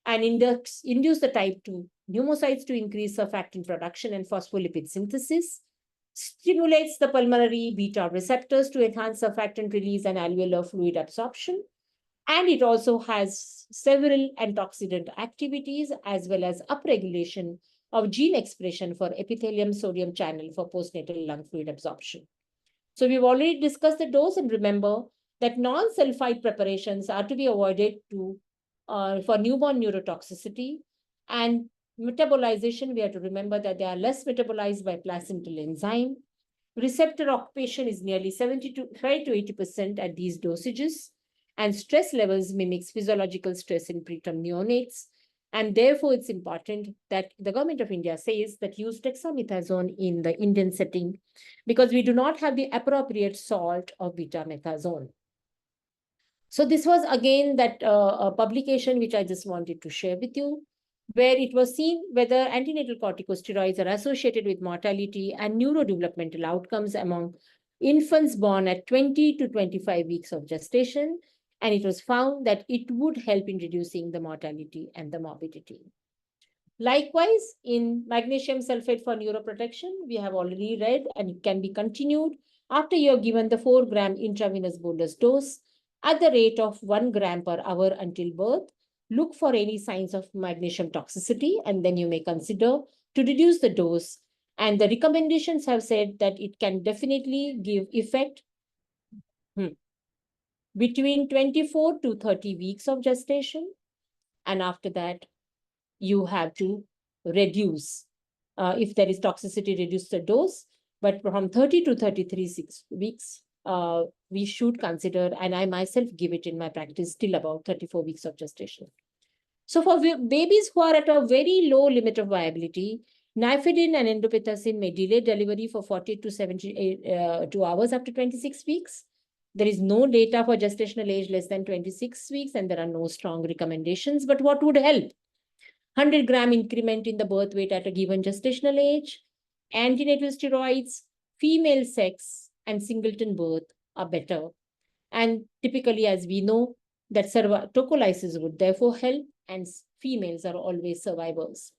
F: and induce the type 2 pneumocytes to increase surfactant production and phospholipid synthesis, stimulates the pulmonary beta receptors to enhance surfactant release and alveolar fluid absorption, and it also has several antioxidant activities as well as upregulation of gene expression for epithelium sodium channel for postnatal lung fluid absorption. So we've already discussed the dose, and remember that non-sulfide preparations are to be avoided for newborn neurotoxicity, and metabolization, we have to remember that they are less metabolized by placental enzyme. Receptor occupation is nearly 75 to 80% at these dosages, and stress levels mimics physiological stress in preterm neonates. And therefore, it's important that the government of India says that use dexamethasone in the Indian setting because we do not have the appropriate salt of betamethasone. So this was again that a publication which I just wanted to share with you, where it was seen whether antenatal corticosteroids are associated with mortality and neurodevelopmental outcomes among infants born at 20 to 25 weeks of gestation. And it was found that it would help in reducing the mortality and the morbidity. Likewise, in magnesium sulfate for neuroprotection, we have already read, and it can be continued after you have given the 4 gram intravenous bolus dose at the rate of 1 gram per hour until birth. Look for any signs of magnesium toxicity, and then you may consider to reduce the dose. And the recommendations have said that it can definitely give effect between 24 to 30 weeks of gestation. And after that, you have to reduce. If there is toxicity, reduce the dose. But from 30 to 33 weeks, we should consider, and I myself give it in my practice till about 34 weeks of gestation. So for babies who are at a very low limit of viability, nifedrin and endopithecin may delay delivery for 40 to 72 hours after 26 weeks. There is no data for gestational age less than 26 weeks, and there are no strong recommendations. But what would help? 100 gram increment in the birth weight at a given gestational age, antenatal steroids, female sex, and singleton birth are better. And typically, as we know, that tocolysis would therefore help, and females are always survivors.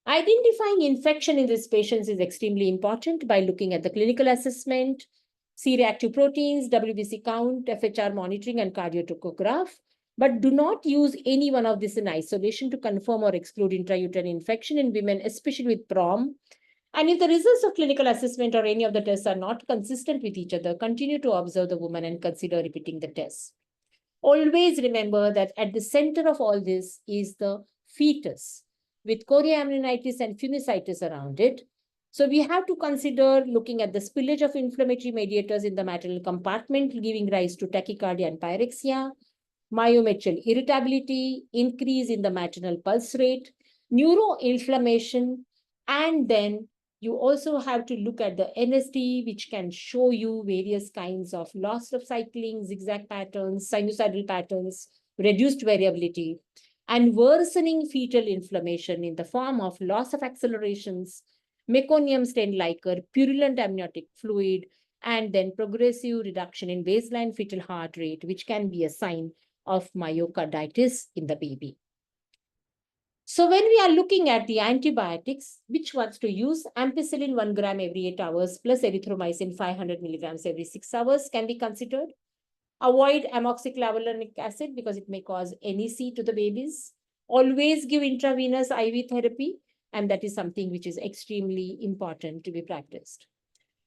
F: Identifying infection in these patients is extremely important by looking at the clinical assessment, C-reactive proteins, WBC count, FHR monitoring, and cardiotocograph. But do not use any one of this in isolation to confirm or exclude intrauterine infection in women, especially with PROM. And if the results of clinical assessment or any of the tests are not consistent with each other, continue to observe the woman and consider repeating the test. Always remember that at the center of all this is the fetus with chorioamnionitis and phenicitis around it. So we have to consider looking at the spillage of inflammatory mediators in the maternal compartment, giving rise to tachycardia and pyrexia, myometrial irritability, increase in the maternal pulse rate, neuroinflammation, and then you also have to look at the NSD, which can show you various kinds of loss of cycling, zigzag patterns, sinusoidal patterns, reduced variability, and worsening fetal inflammation in the form of loss of accelerations, meconium stain liquor, purulent amniotic fluid, and then progressive reduction in baseline fetal heart rate, which can be a sign of myocarditis in the baby. So when we are looking at the antibiotics, which ones to use? Ampicillin 1 gram every 8 hours plus erythromycin 500 milligrams every 6 hours can be considered. Avoid amoxiclavulinic acid because it may cause NEC to the babies. Always give intravenous IV therapy, and that is something which is extremely important to be practiced.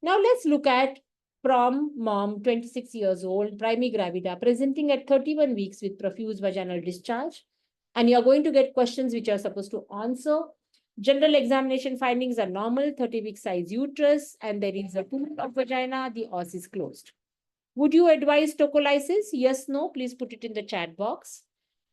F: Now let's look at PROM mom, 26 years old, primigravida, presenting at 31 weeks with profuse vaginal discharge. And you're going to get questions which are supposed to answer. General examination findings are normal, 30-week size uterus, and there is a pool of vagina, the os is closed. Would you advise tocolysis? Yes, no, please put it in the chat box.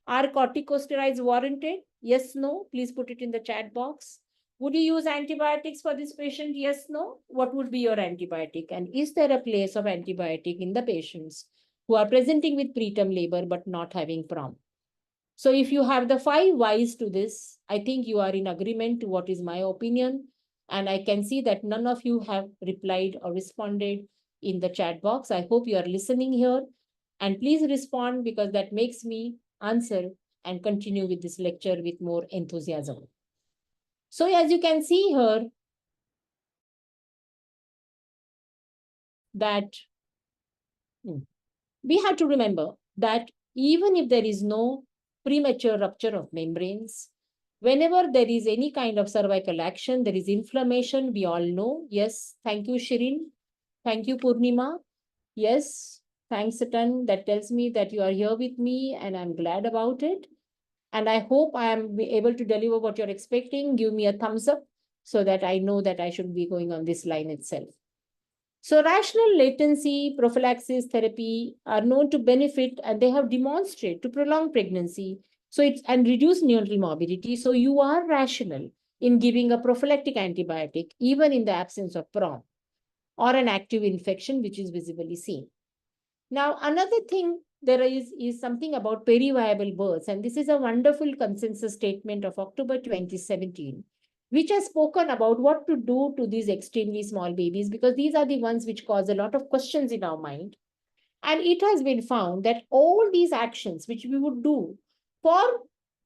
F: Are corticosteroids warranted? Yes, no, please put it in the chat box. Would you use antibiotics for this patient? Yes, no. What would be your antibiotic? And is there a place of antibiotic in the patients who are presenting with preterm labor but not having PROM? So if you have the 5 whys to this, I think you are in agreement to what is my opinion. And I can see that none of you have replied or responded in the chat box. I hope you are listening here. And please respond because that makes me answer and continue with this lecture with more enthusiasm. So as you can see here, that we have to remember that even if there is no premature rupture of membranes, whenever there is any kind of cervical action, there is inflammation, we all know. Yes, thank you, Shirin. Thank you, Purnima. Yes, thanks a ton. That tells me that you are here with me and I'm glad about it. And I hope I am able to deliver what you're expecting. Give me a thumbs up so that I know that I should be going on this line itself. So rational latency prophylaxis therapy are known to benefit and they have demonstrated to prolong pregnancy. So it's and reduce neonatal morbidity. So you are rational in giving a prophylactic antibiotic, even in the absence of PROM or an active infection, which is visibly seen. Now, another thing there is something about periviable births, and this is a wonderful consensus statement of October 2017, which has spoken about what to do to these extremely small babies, because these are the ones which cause a lot of questions in our mind. And it has been found that all these actions which we would do for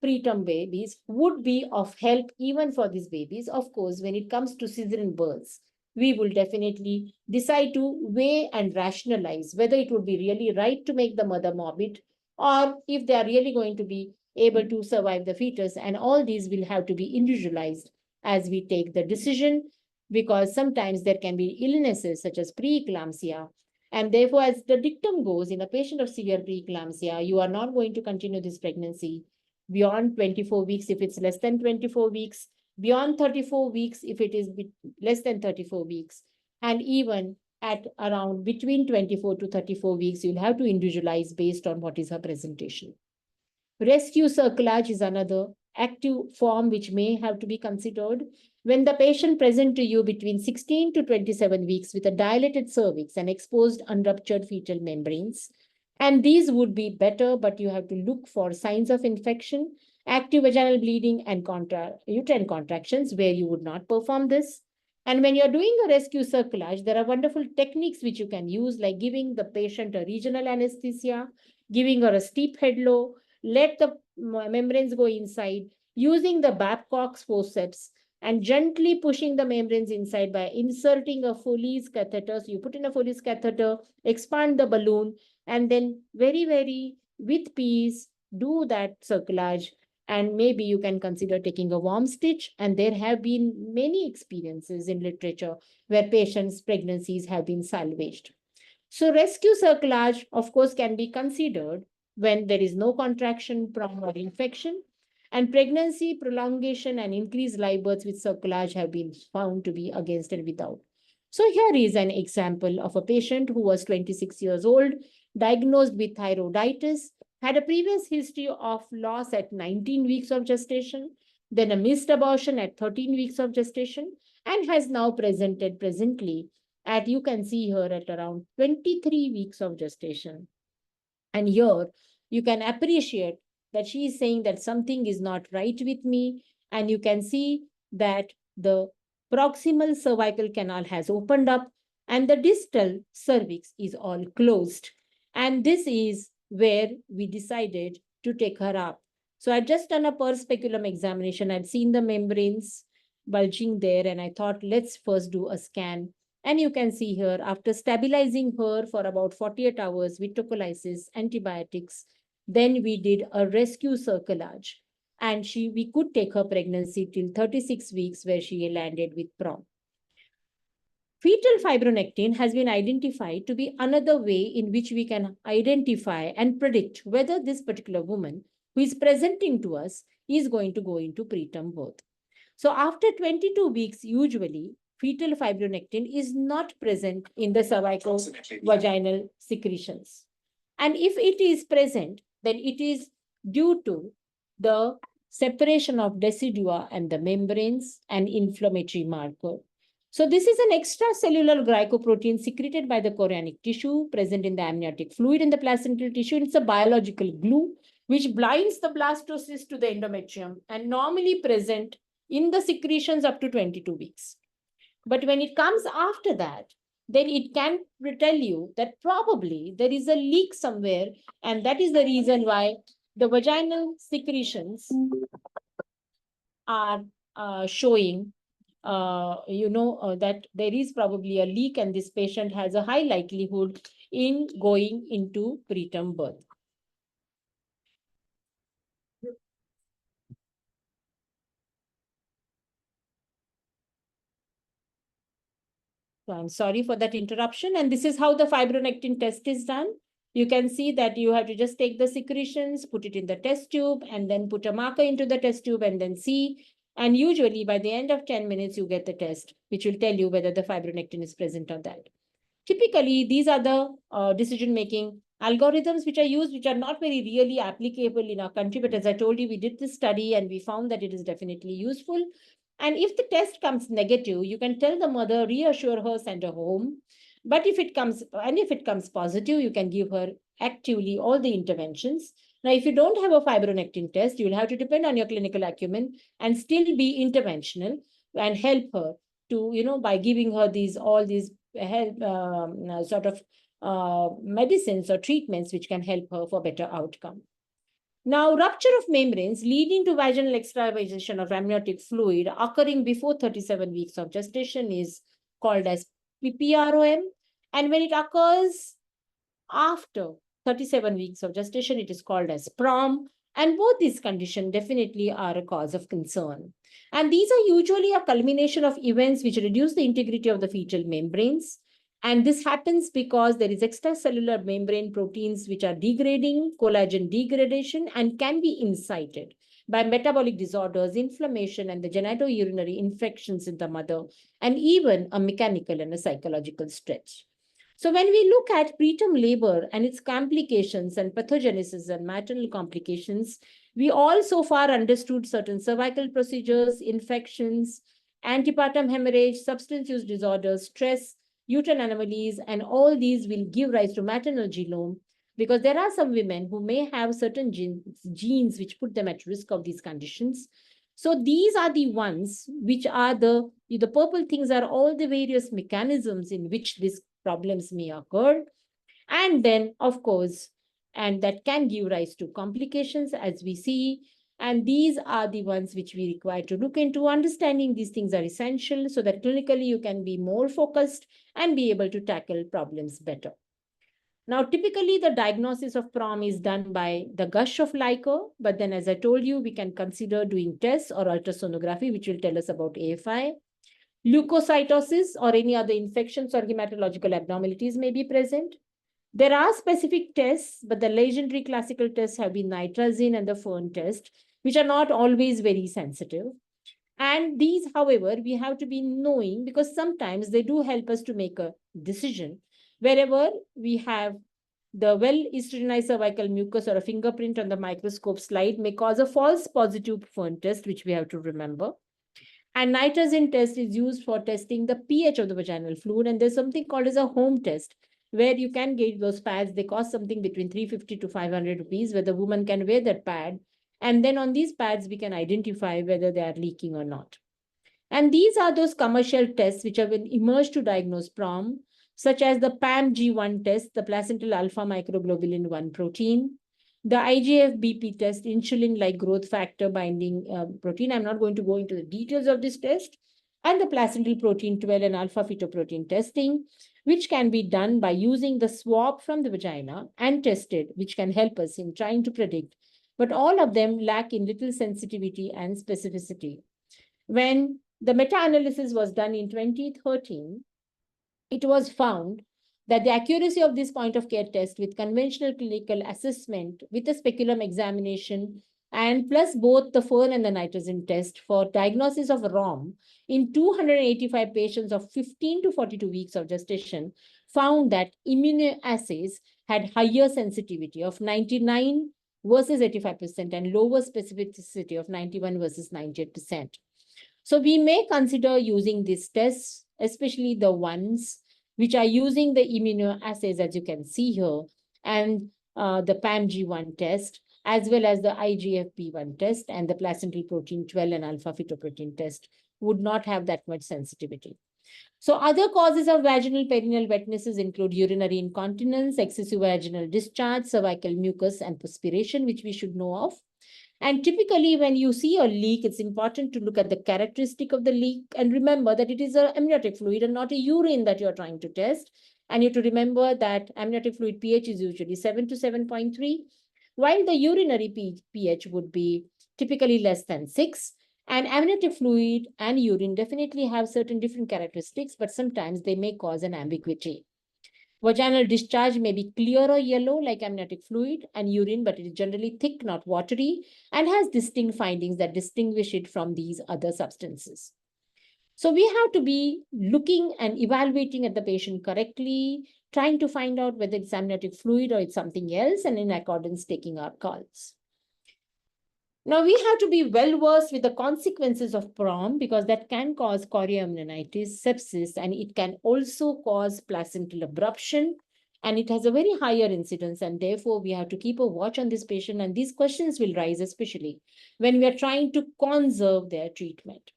F: preterm babies would be of help even for these babies. Of course, when it comes to cesarean births, we will definitely decide to weigh and rationalize whether it would be really right to make the mother morbid or if they are really going to be able to survive the fetus. And all these will have to be individualized as we take the decision, because sometimes there can be illnesses such as preeclampsia. And therefore, as the dictum goes, in a patient of severe preeclampsia, you are not going to continue this pregnancy beyond 24 weeks if it's less than 24 weeks, beyond 34 weeks if it is less than 34 weeks, and even at around between 24 to 34 weeks, you'll have to individualize based on what is her presentation. Rescue cerclage is another active form which may have to be considered. When the patient presents to you between 16 to 27 weeks with a dilated cervix and exposed unruptured fetal membranes, and these would be better, but you have to look for signs of infection, active vaginal bleeding, and uterine contractions where you would not perform this. And when you're doing a rescue cerclage, there are wonderful techniques which you can use, like giving the patient a regional anesthesia, giving her a steep head low, let the membranes go inside, using the Babcock's forceps, and gently pushing the membranes inside by inserting a Foley's catheter. So you put in a Foley's catheter, expand the balloon, and then very with peace, do that circulage. And maybe you can consider taking a warm stitch. And there have been many experiences in literature where patients' pregnancies have been salvaged. So rescue circulage, of course, can be considered when there is no contraction, trauma, or infection. And pregnancy prolongation and increased live births with circulage have been found to be against and without. So here is an example of a patient who was 26 years old, diagnosed with thyroiditis, had a previous history of loss at 19 weeks of gestation, then a missed abortion at 13 weeks of gestation, and has now presented presently at, you can see here, at around 23 weeks of gestation. And here you can appreciate that she is saying that something is not right with me. And you can see that the proximal cervical canal has opened up and the distal cervix is all closed. And this is where we decided to take her up. So I'd just done a per speculum examination. I'd seen the membranes bulging there, and I thought, let's first do a scan. And you can see here, after stabilizing her for about 48 hours with tocolysis, antibiotics, then we did a rescue cerculage. And we could take her pregnancy till 36 weeks, where she landed with PROM. Fetal fibronectin has been identified to be another way in which we can identify and predict whether this particular woman who is presenting to us is going to go into preterm birth. So after 22 weeks, usually, fetal fibronectin is not present in the cervico-vaginal secretions. And if it is present, then it is due to the separation of decidua and the membranes and inflammatory marker. So this is an extracellular glycoprotein secreted by the chorionic tissue present in the amniotic fluid in the placental tissue. It's a biological glue which binds the blastocyst to the endometrium and normally present in the secretions up to 22 weeks. But when it comes after that, then it can tell you that probably there is a leak somewhere, and that is the reason why the vaginal secretions are showing that there is probably a leak, and this patient has a high likelihood in going into preterm birth. So I'm sorry for that interruption. And this is how the fibronectin test is done. You can see that you have to just take the secretions, put it in the test tube, and then put a marker into the test tube and then see. And usually by the end of 10 minutes, you get the test, which will tell you whether the fibronectin is present on that. Typically, these are the decision-making algorithms which are used, which are not very really applicable in our country. But as I told you, we did this study and we found that it is definitely useful. And if the test comes negative, you can tell the mother, reassure her, send her home. But if it comes positive, you can give her actively all the interventions. Now, if you don't have a fibronectin test, you will have to depend on your clinical acumen and still be interventional and help her to, by giving her all these help medicines or treatments which can help her for better outcome. Now, rupture of membranes leading to vaginal extravasation of amniotic fluid occurring before 37 weeks of gestation is called as PPROM. And when it occurs after 37 weeks of gestation, it is called as PROM. And both these conditions definitely are a cause of concern. And these are usually a culmination of events which reduce the integrity of the fetal membranes. And this happens because there is extracellular membrane proteins which are degrading, collagen degradation, and can be incited by metabolic disorders, inflammation, and the genitourinary infections in the mother, and even a mechanical and a psychological stretch. So when we look at preterm labor and its complications and pathogenesis and maternal complications, we all so far understood certain cervical procedures, infections, antepartum hemorrhage, substance use disorders, stress, uterine anomalies, and all these will give rise to maternal genome, because there are some women who may have certain genes which put them at risk of these conditions. So these are the ones which are the purple things are all the various mechanisms in which these problems may occur. And then, of course, and that can give rise to complications, as we see. And these are the ones which we require to look into. Understanding these things are essential so that clinically you can be more focused and be able to tackle problems better. Now, typically the diagnosis of PROM is done by the gush of liquor, but then as I told you, we can consider doing tests or ultrasonography, which will tell us about AFI. Leukocytosis or any other infections or hematological abnormalities may be present. There are specific tests, but the legendary classical tests have been nitrazine and the Fern test, which are not always very sensitive. And these, however, we have to be knowing because sometimes they do help us to make a decision. Wherever we have the well-estrogenized cervical mucus or a fingerprint on the microscope slide may cause a false positive Fern test, which we have to remember. And nitrazine test is used for testing the pH of the vaginal fluid. And there's something called as a home test, where you can get those pads. They cost something between 350 to 500 rupees, where the woman can wear that pad. And then on these pads, we can identify whether they are leaking or not. And these are those commercial tests which have been emerged to diagnose PROM, such as the PAM-G1 test, the placental alpha microglobulin 1 protein, the IGF-BP test, insulin-like growth factor binding protein. I'm not going to go into the details of this test, and the placental protein 12 and alpha fetoprotein testing, which can be done by using the swab from the vagina and tested, which can help us in trying to predict. But all of them lack in little sensitivity and specificity. When the meta-analysis was done in 2013, it was found that the accuracy of this point of care test with conventional clinical assessment with a speculum examination and plus both the Fern and the nitrazine test for diagnosis of ROM in 285 patients of 15 to 42 weeks of gestation found that immunoassays had higher sensitivity of 99 versus 85% and lower specificity of 91 versus 98%. So we may consider using these tests, especially the ones which are using the immunoassays, as you can see here, and the PAM-G1 test, as well as the IGF-B1 test and the placental protein 12 and alpha fetoprotein test would not have that much sensitivity. So other causes of vaginal perineal wetnesses include urinary incontinence, excessive vaginal discharge, cervical mucus, and perspiration, which we should know of. And typically, when you see a leak, it's important to look at the characteristic of the leak and remember that it is an amniotic fluid and not a urine that you're trying to test. And you have to remember that amniotic fluid pH is usually 7 to 7.3, while the urinary pH would be typically less than 6. And amniotic fluid and urine definitely have certain different characteristics, but sometimes they may cause an ambiguity. Vaginal discharge may be clear or yellow like amniotic fluid and urine, but it is generally thick, not watery, and has distinct findings that distinguish it from these other substances. So we have to be looking and evaluating at the patient correctly, trying to find out whether it's amniotic fluid or it's something else, and in accordance taking our calls. Now, we have to be well versed with the consequences of PROM because that can cause chorioamnionitis, sepsis, and it can also cause placental abruption, and it has a very higher incidence, and therefore we have to keep a watch on this patient, and these questions will rise especially when we are trying to conserve their treatment.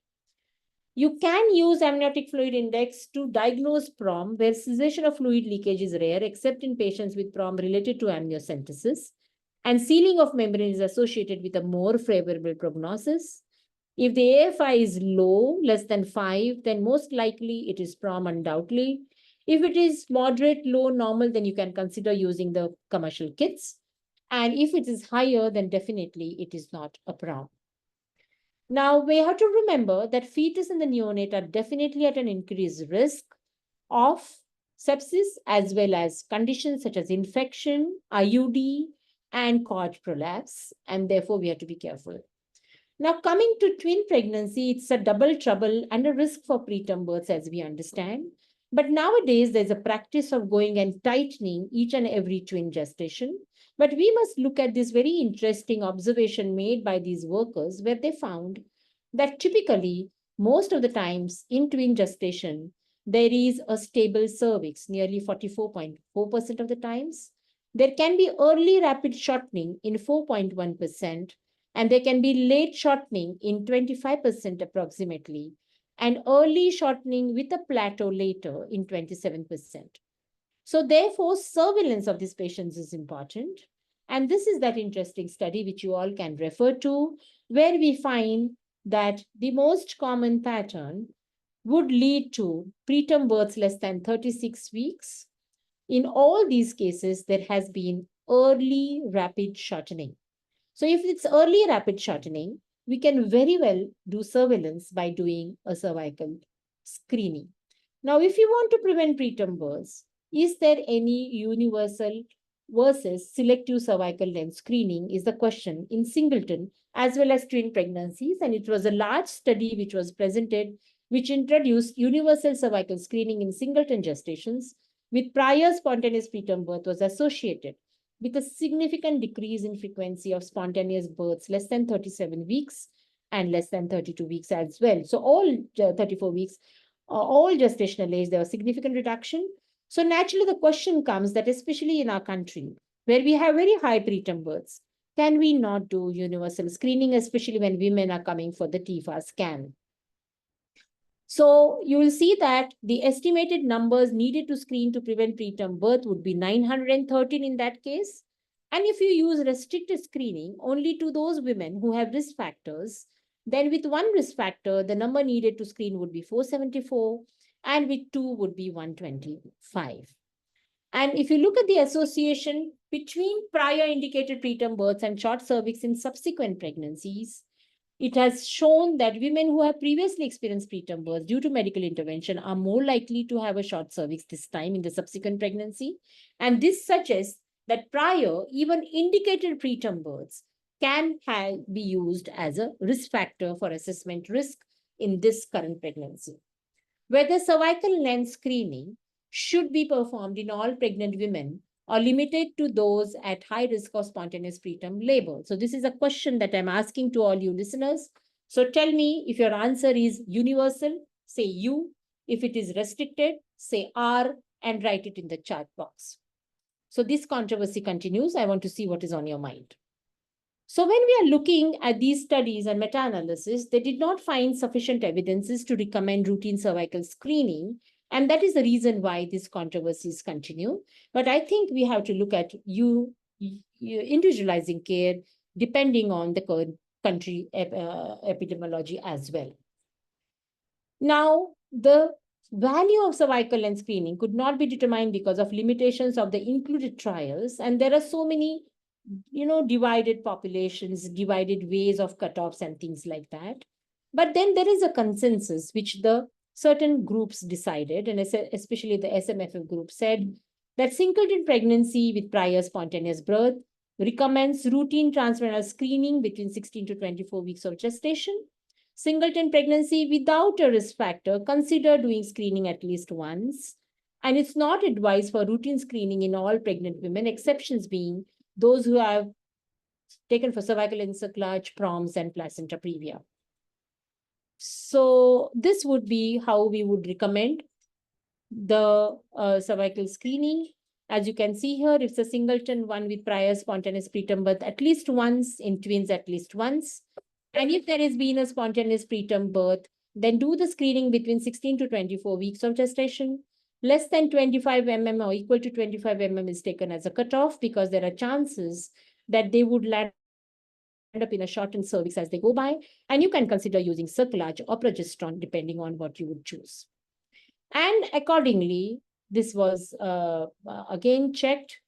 F: You can use amniotic fluid index to diagnose PROM where cessation of fluid leakage is rare except in patients with PROM related to amniocentesis. And sealing of membrane is associated with a more favorable prognosis. If the AFI is low, less than 5, then most likely it is PROM undoubtedly. If it is moderate, low, normal, then you can consider using the commercial kits. And if it is higher, then definitely it is not a PROM. Now, we have to remember that fetus and the neonate are definitely at an increased risk of sepsis as well as conditions such as infection, IUD, and cord prolapse, and therefore we have to be careful. Now, coming to twin pregnancy, it's a double trouble and a risk for preterm births, as we understand. But nowadays, there's a practice of going and tightening each and every twin gestation. But we must look at this very interesting observation made by these workers, where they found that typically, most of the times in twin gestation, there is a stable cervix, nearly 44.4% of the times. There can be early rapid shortening in 4.1%, and there can be late shortening in 25% approximately, and early shortening with a plateau later in 27%. So therefore, surveillance of these patients is important. And this is that interesting study which you all can refer to, where we find that the most common pattern would lead to preterm births less than 36 weeks. In all these cases, there has been early rapid shortening. So if it's early rapid shortening, we can very well do surveillance by doing a cervical screening. Now, if you want to prevent preterm births, is there any universal versus selective cervical length screening is the question in singleton as well as twin pregnancies. And it was a large study which was presented, which introduced universal cervical screening in singleton gestations with prior spontaneous preterm birth was associated with a significant decrease in frequency of spontaneous births less than 37 weeks and less than 32 weeks as well. So all 34 weeks, all gestational age, there was significant reduction. So naturally, the question comes that especially in our country, where we have very high preterm births, can we not do universal screening, especially when women are coming for the TFA scan? So you will see that the estimated numbers needed to screen to prevent preterm birth would be 913 in that case. And if you use restricted screening only to those women who have risk factors, then with one risk factor, the number needed to screen would be 474, and with two would be 125. And if you look at the association between prior indicated preterm births and short cervix in subsequent pregnancies, it has shown that women who have previously experienced preterm birth due to medical intervention are more likely to have a short cervix this time in the subsequent pregnancy. And this suggests that prior, even indicated preterm births can be used as a risk factor for assessment risk in this current pregnancy. Whether cervical length screening should be performed in all pregnant women or limited to those at high risk of spontaneous preterm labor. So this is a question that I'm asking to all you listeners. So tell me if your answer is universal, say U. If it is restricted, say R and write it in the chat box. So this controversy continues. I want to see what is on your mind. So when we are looking at these studies and meta-analysis, they did not find sufficient evidences to recommend routine cervical screening. And that is the reason why these controversies continue. But I think we have to look at individualizing care depending on the country epidemiology as well. Now, the value of cervical length screening could not be determined because of limitations of the included trials. And there are so many divided populations, divided ways of cutoffs and things like that. But then there is a consensus which the certain groups decided, and especially the SMFF group said that singleton pregnancy with prior spontaneous birth recommends routine transvaginal screening between 16 to 24 weeks of gestation. Singleton pregnancy without a risk factor, consider doing screening at least once. And it's not advised for routine screening in all pregnant women, exceptions being those who have taken for cervical encerclage, PROMs, and placenta previa. So this would be how we would recommend the cervical screening. As you can see here, it's a singleton one with prior spontaneous preterm birth at least once, in twins at least once. And if there has been a spontaneous preterm birth, then do the screening between 16 to 24 weeks of gestation. Less than 25 mm or equal to 25 mm is taken as a cutoff because there are chances that they would land up in a shortened cervix as they go by. And you can consider using cerclage or progesterone depending on what you would choose. And accordingly, this was again checked,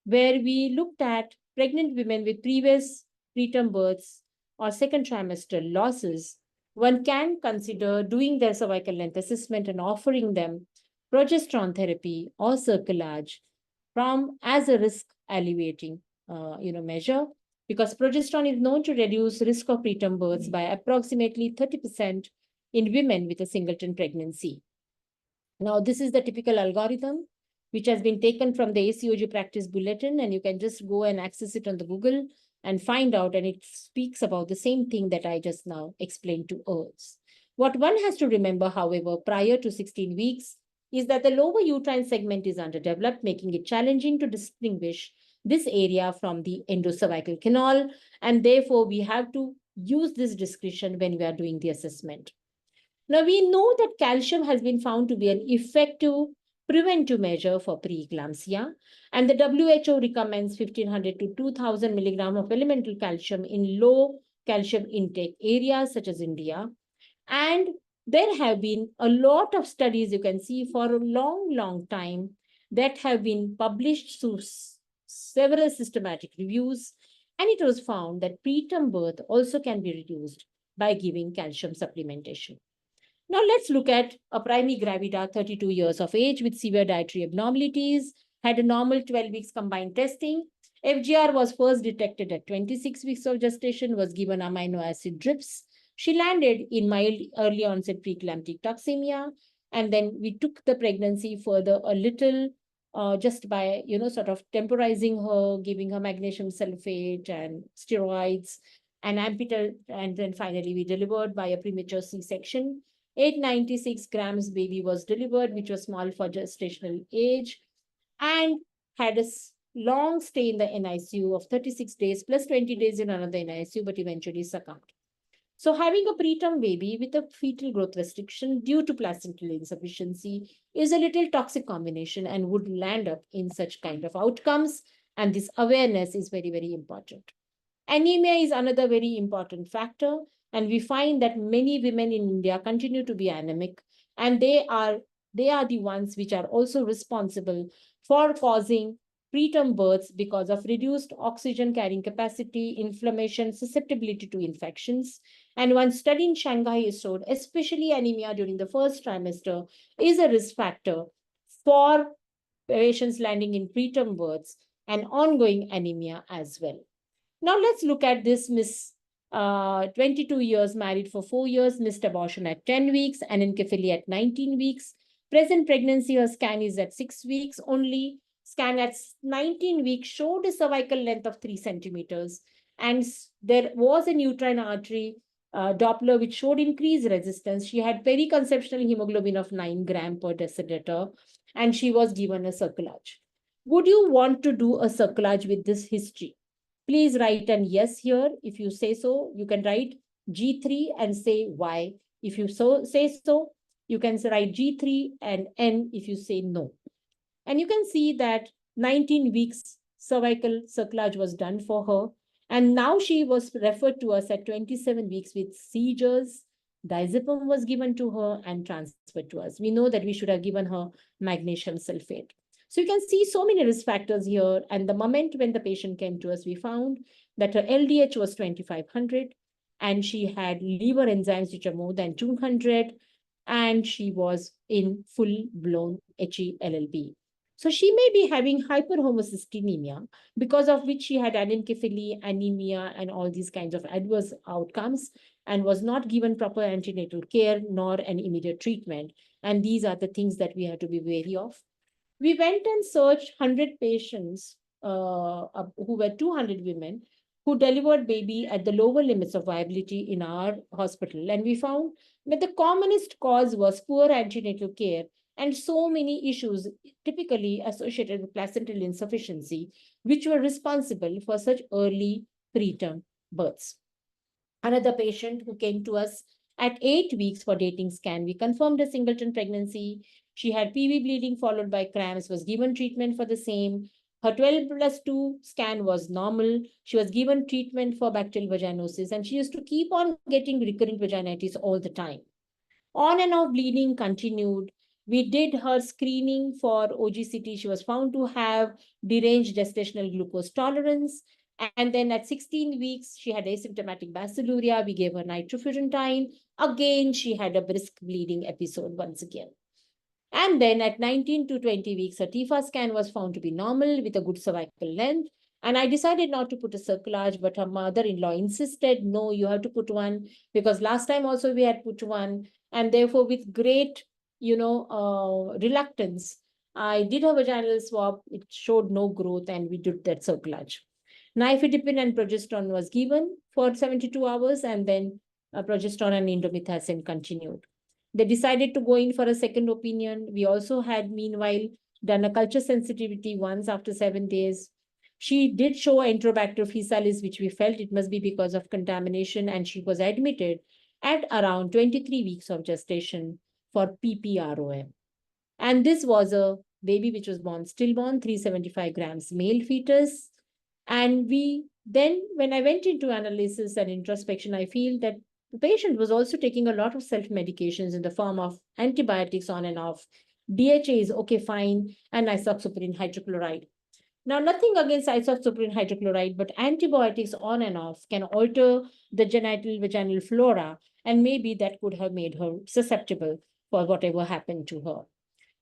F: where we looked at pregnant women with previous preterm births or second trimester losses. One can consider doing their cervical length assessment and offering them progesterone therapy or cerclage as a risk alleviating measure, because progesterone is known to reduce risk of preterm births by approximately 30% in women with a singleton pregnancy. Now, this is the typical algorithm which has been taken from the ACOG practice bulletin, and you can just go and access it on the Google and find out, and it speaks about the same thing that I just now explained to us. What one has to remember, however, prior to 16 weeks is that the lower uterine segment is underdeveloped, making it challenging to distinguish this area from the endocervical canal, and therefore we have to use this discretion when we are doing the assessment. Now, we know that calcium has been found to be an effective preventive measure for preeclampsia. And the WHO recommends 1500 to 2000 milligram of elemental calcium in low calcium intake areas such as India. And there have been a lot of studies, you can see, for a long time that have been published through several systematic reviews. And it was found that preterm birth also can be reduced by giving calcium supplementation. Now let's look at a primary gravida, 32 years of age with severe dietary abnormalities, had a normal 12 weeks combined testing. FGR was first detected at 26 weeks of gestation, was given amino acid drips. She landed in mild early onset preeclamptic toxemia. And then we took the pregnancy further a little just by, sort of temporizing her, giving her magnesium sulfate and steroids and amputate. And then finally we delivered by a premature C-section. 896 grams baby was delivered, which was small for gestational age, and had a long stay in the NICU of 36 days plus 20 days in another NICU, but eventually succumbed. So having a preterm baby with a fetal growth restriction due to placental insufficiency is a little toxic combination and would land up in such kind of outcomes. And this awareness is very, very important. Anemia is another very important factor. And we find that many women in India continue to be anemic, and they are the ones which are also responsible for causing preterm births because of reduced oxygen carrying capacity, inflammation, susceptibility to infections. And one study in Shanghai showed, especially anemia during the first trimester is a risk factor for patients landing in preterm births and ongoing anemia as well. Now let's look at this Miss 22 years, married for 4 years, missed abortion at 10 weeks, anencephaly at 19 weeks. Present pregnancy, her scan is at 6 weeks only. Scan at 19 weeks showed a cervical length of 3 centimeters. And there was an uterine artery Doppler which showed increased resistance. She had periconceptional hemoglobin of 9 gram per deciliter, and she was given a cerclage. Would you want to do a cerclage with this history? Please write an yes here. If you say so, you can write G3 and say Y. If you say so, you can write G3 and N if you say no. And you can see that 19 weeks cervical cerclage was done for her. And now she was referred to us at 27 weeks with seizures. Diazepam was given to her and transferred to us. We know that we should have given her magnesium sulfate. So you can see so many risk factors here. And the moment when the patient came to us, we found that her LDH was 2500 and she had liver enzymes which are more than 200, and she was in full-blown HELLB. So she may be having hyperhomocystinemia, because of which she had anencephaly, anemia, and all these kinds of adverse outcomes, and was not given proper antenatal care nor an immediate treatment. And these are the things that we have to be wary of. We went and searched 100 patients who were 200 women who delivered baby at the lower limits of viability in our hospital. And we found that the commonest cause was poor antenatal care and so many issues typically associated with placental insufficiency, which were responsible for such early preterm births. Another patient who came to us at 8 weeks for dating scan, we confirmed a singleton pregnancy. She had PV bleeding followed by cramps, was given treatment for the same. Her 12+2 scan was normal. She was given treatment for bacterial vaginosis, and she used to keep on getting recurrent vaginitis all the time. On and off bleeding continued. We did her screening for OGCT. She was found to have deranged gestational glucose tolerance. And then at 16 weeks, she had asymptomatic basiluria. We gave her nitrofurantoin. Again, she had a brisk bleeding episode once again. And then at 19 to 20 weeks, her TIFA scan was found to be normal with a good cervical length. And I decided not to put a cerclage, but her mother-in-law insisted, no, you have to put one, because last time also we had put one. And therefore, with great, reluctance, I did a vaginal swab. It showed no growth, and we did that cerclage. Nifedipine and progesterone was given for 72 hours, and then progesterone and indomethacin continued. They decided to go in for a second opinion. We also had, meanwhile, done a culture sensitivity once after 7 days. She did show Enterobacter faecalis, which we felt it must be because of contamination, and she was admitted at around 23 weeks of gestation for PPROM. And this was a baby which was born stillborn, 375 grams male fetus. And when I went into analysis and introspection, I feel that the patient was also taking a lot of self-medications in the form of antibiotics on and off. DHA is okay, fine, and isoxazoline hydrochloride. Now, nothing against isoxazoline hydrochloride, but antibiotics on and off can alter the genital vaginal flora, and maybe that could have made her susceptible for whatever happened to her.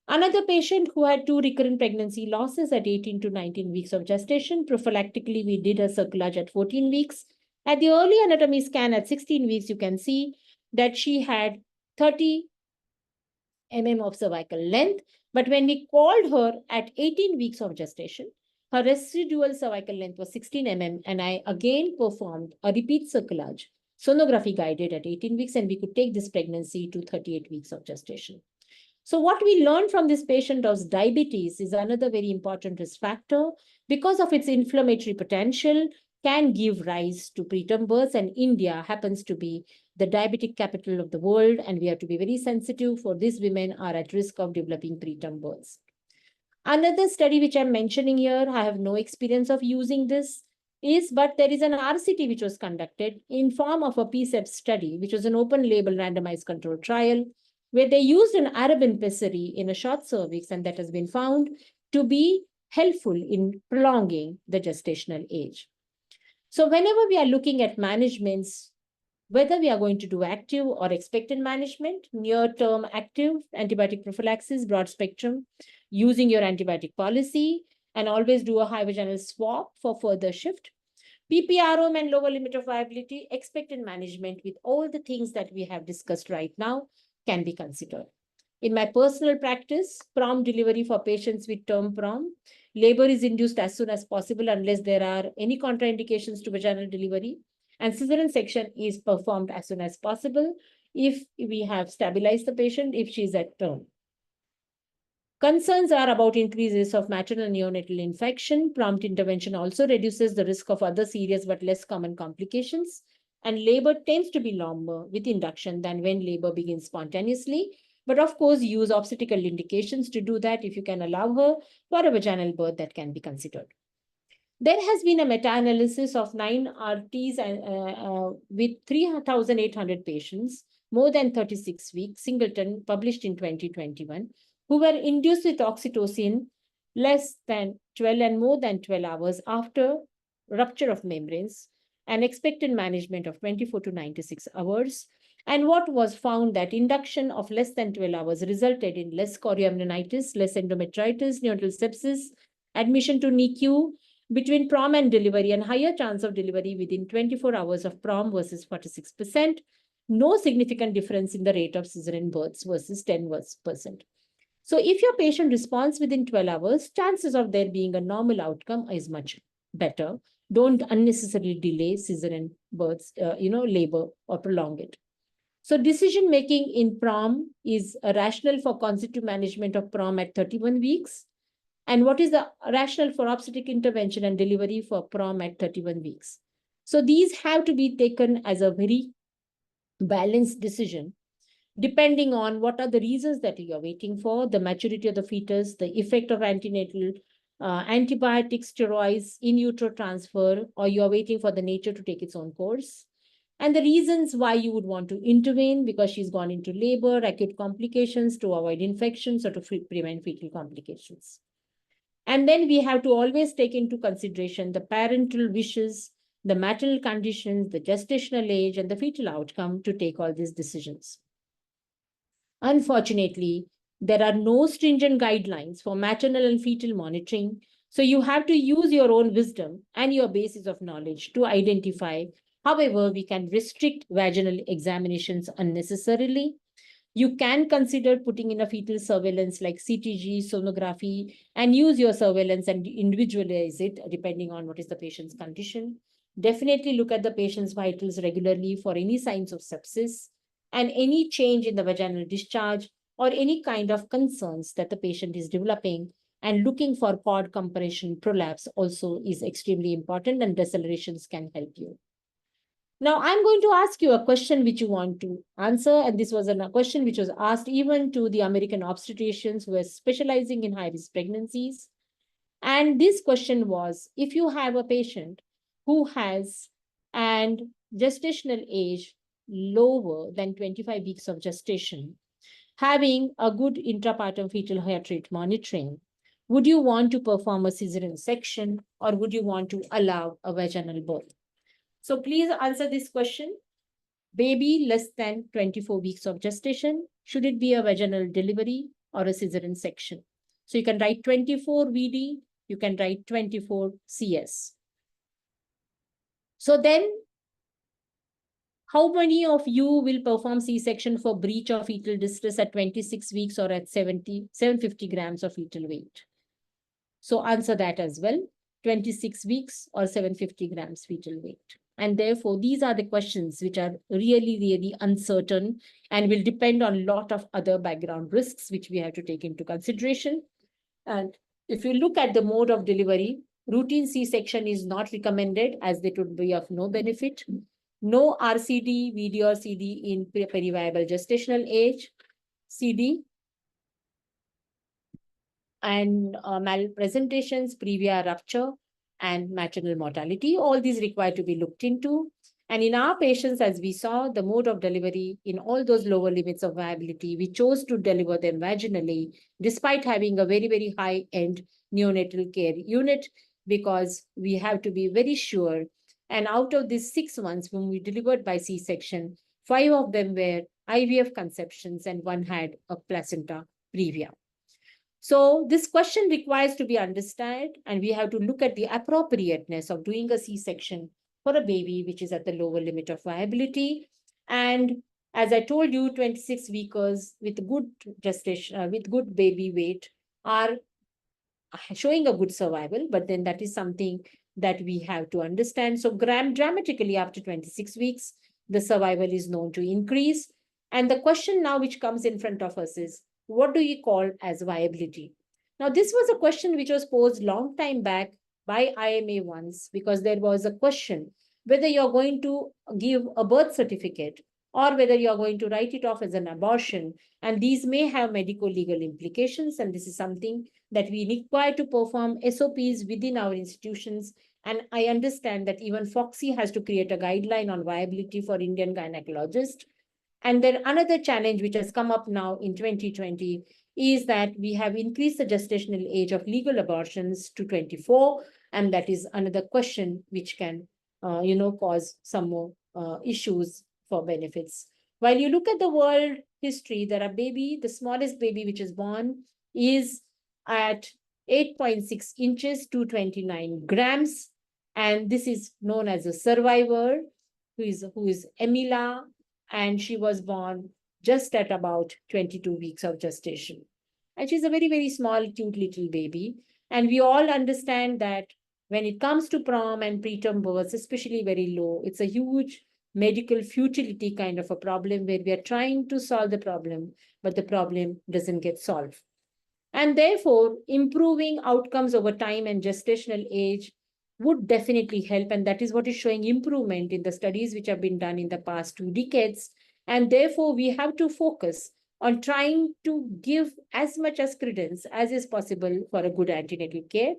F: Another patient who had 2 recurrent pregnancy losses at 18 to 19 weeks of gestation. Prophylactically, we did a cerclage at 14 weeks. At the early anatomy scan at 16 weeks, you can see that she had 30 of cervical length. But when we called her at 18 weeks of gestation, her residual cervical length was 16 and I again performed a repeat cerclage, sonography guided at 18 weeks, and we could take this pregnancy to 38 weeks of gestation. So what we learned from this patient was diabetes is another very important risk factor because of its inflammatory potential can give rise to preterm births, and India happens to be the diabetic capital of the world, and we have to be very sensitive for these women are at risk of developing preterm births. Another study which I'm mentioning here, I have no experience of using this, but there is an RCT which was conducted in form of a PSEP study, which was an open label randomized control trial, where they used an Arabin pessary in a short cervix, and that has been found to be helpful in prolonging the gestational age. So whenever we are looking at managements, whether we are going to do active or expectant management, near-term active antibiotic prophylaxis, broad spectrum, using your antibiotic policy, and always do a high vaginal swab for further shift. PPROM and lower limit of viability, expectant management with all the things that we have discussed right now can be considered. In my personal practice, PROM delivery for patients with term PROM, labor is induced as soon as possible unless there are any contraindications to vaginal delivery, and cesarean section is performed as soon as possible if we have stabilized the patient, if she is at term. Concerns are about increases of maternal neonatal infection. Prompt intervention also reduces the risk of other serious but less common complications. And labor tends to be longer with induction than when labor begins spontaneously. But of course, use obstetrical indications to do that. If you can allow her for a vaginal birth, that can be considered. There has been a meta-analysis of 9 RTs with 3,800 patients, more than 36 weeks, Singleton, published in 2021, who were induced with oxytocin less than 12 and more than 12 hours after rupture of membranes, and expected management of 24 to 96 hours. And what was found that induction of less than 12 hours resulted in less chorioamnionitis, less endometritis, neonatal sepsis, admission to NICU between PROM and delivery, and higher chance of delivery within 24 hours of PROM versus 46%. No significant difference in the rate of cesarean births versus 10%. So if your patient responds within 12 hours, chances of there being a normal outcome is much better. Don't unnecessarily delay cesarean births, labor, or prolong it. So decision-making in PROM is a rationale for constitutive management of PROM at 31 weeks. And what is the rationale for obstetric intervention and delivery for PROM at 31 weeks? So these have to be taken as a very balanced decision, depending on what are the reasons that you are waiting for, the maturity of the fetus, the effect of antenatal antibiotics, steroids, in utero transfer, or you are waiting for the nature to take its own course, and the reasons why you would want to intervene, because she's gone into labor, acute complications, to avoid infections, or to prevent fetal complications. And then we have to always take into consideration the parental wishes, the maternal conditions, the gestational age, and the fetal outcome to take all these decisions. Unfortunately, there are no stringent guidelines for maternal and fetal monitoring, so you have to use your own wisdom and your basis of knowledge to identify. However, we can restrict vaginal examinations unnecessarily. You can consider putting in a fetal surveillance like CTG, sonography, and use your surveillance and individualize it depending on what is the patient's condition. Definitely look at the patient's vitals regularly for any signs of sepsis and any change in the vaginal discharge or any kind of concerns that the patient is developing, and looking for cord compression prolapse also is extremely important, and decelerations can help you. Now, I'm going to ask you a question which you want to answer. And this was a question which was asked even to the American obstetricians who are specializing in high-risk pregnancies. And this question was, if you have a patient who has an gestational age lower than 25 weeks of gestation, having a good intrapartum fetal heart rate monitoring, would you want to perform a cesarean section or would you want to allow a vaginal birth? So please answer this question. Baby less than 24 weeks of gestation, should it be a vaginal delivery or a cesarean section? So you can write 24 VD, you can write 24 CS. So then, how many of you will perform C-section for breach of fetal distress at 26 weeks or at 750 grams of fetal weight? So answer that as well, 26 weeks or 750 grams fetal weight. And therefore, these are the questions which are really, really uncertain and will depend on a lot of other background risks, which we have to take into consideration. And if you look at the mode of delivery, routine C-section is not recommended as it would be of no benefit. No RCD, VD or CD in periviable gestational age, CD, and malpresentations, previa rupture, and maternal mortality. All these require to be looked into. And in our patients, as we saw, the mode of delivery in all those lower limits of viability, we chose to deliver them vaginally, despite having a very, very high-end neonatal care unit, because we have to be very sure. And out of these 6 months, when we delivered by C-section, 5 of them were IVF conceptions and 1 had a placenta previa. So this question requires to be understood, and we have to look at the appropriateness of doing a C-section for a baby which is at the lower limit of viability. And as I told you, 26 weekers with good gestation, with good baby weight are showing a good survival, but then that is something that we have to understand. So dramatically after 26 weeks, the survival is known to increase. And the question now which comes in front of us is, what do you call as viability? Now, this was a question which was posed long time back by IMA once, because there was a question whether you're going to give a birth certificate or whether you're going to write it off as an abortion. And these may have medico-legal implications. And this is something that we require to perform SOPs within our institutions. And I understand that even FOXI has to create a guideline on viability for Indian gynecologists. And then another challenge which has come up now in 2020 is that we have increased the gestational age of legal abortions to 24. And that is another question which can, cause some more issues for benefits. While you look at the world history, there are the smallest baby which is born is at 8.6 inches, 229 grams. And this is known as a survivor, who is Emila, and she was born just at about 22 weeks of gestation. And she's a very, very small, cute little baby. And we all understand that when it comes to prom and preterm births, especially very low, it's a huge medical futility kind of a problem where we are trying to solve the problem, but the problem doesn't get solved. And therefore, improving outcomes over time and gestational age would definitely help. And that is what is showing improvement in the studies which have been done in the past 2 decades. And therefore, we have to focus on trying to give as much as credence as is possible for a good antenatal care.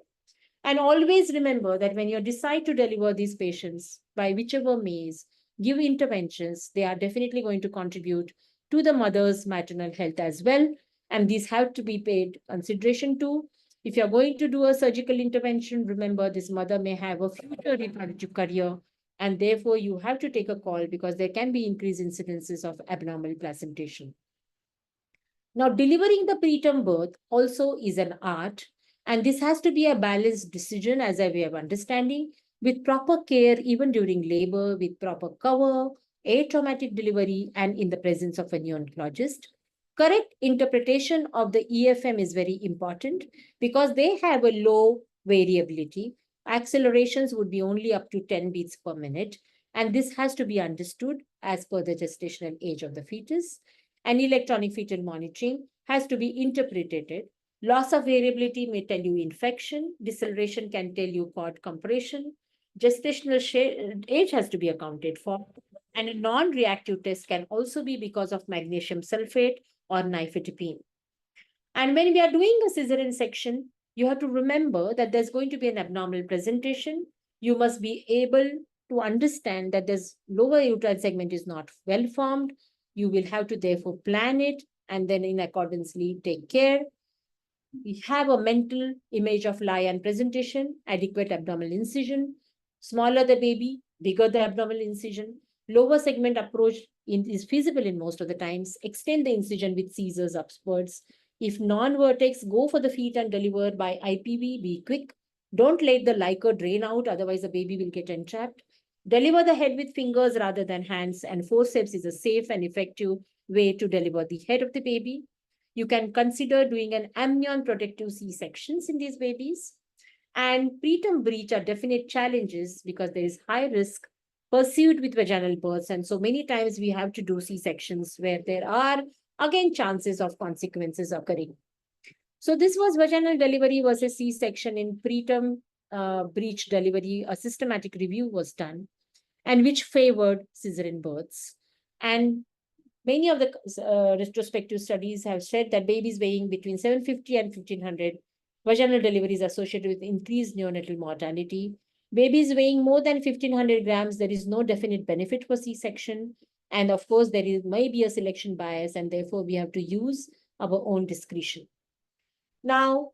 F: And always remember that when you decide to deliver these patients by whichever means, give interventions, they are definitely going to contribute to the mother's maternal health as well. And these have to be paid consideration to. If you're going to do a surgical intervention, remember this mother may have a future reproductive career, and therefore you have to take a call because there can be increased incidences of abnormal placentation. Now, delivering the preterm birth also is an art, and this has to be a balanced decision as I way of understanding, with proper care even during labor, with proper cover, atraumatic delivery, and in the presence of a neonatologist. Correct interpretation of the EFM is very important because they have a low variability. Accelerations would be only up to 10 beats per minute, and this has to be understood as per the gestational age of the fetus. And electronic fetal monitoring has to be interpreted. Loss of variability may tell you infection, deceleration can tell you cord compression, gestational age has to be accounted for. And a non-reactive test can also be because of magnesium sulfate or nifedipine. And when we are doing a cesarean section, you have to remember that there's going to be an abnormal presentation. You must be able to understand that this lower uterine segment is not well formed. You will have to therefore plan it and then in accordingly take care. We have a mental image of lie-in presentation, adequate abdominal incision. Smaller the baby, bigger the abdominal incision. Lower segment approach is feasible in most of the times. Extend the incision with scissors upwards. If non-vertex, go for the feet and deliver by IPV. Be quick. Don't let the liquor drain out, otherwise the baby will get entrapped. Deliver the head with fingers rather than hands, and forceps is a safe and effective way to deliver the head of the baby. You can consider doing an amnion protective C-sections in these babies. And preterm breach are definite challenges because there is high risk pursued with vaginal births. And so many times we have to do C-sections where there are, again, chances of consequences occurring. So this was vaginal delivery versus C-section in preterm breech delivery. A systematic review was done and which favored cesarean births. And many of the retrospective studies have said that babies weighing between 750 and 1500 vaginal delivery is associated with increased neonatal mortality. Babies weighing more than 1500 grams, there is no definite benefit for C-section. And of course, may be a selection bias, and therefore we have to use our own discretion. Now,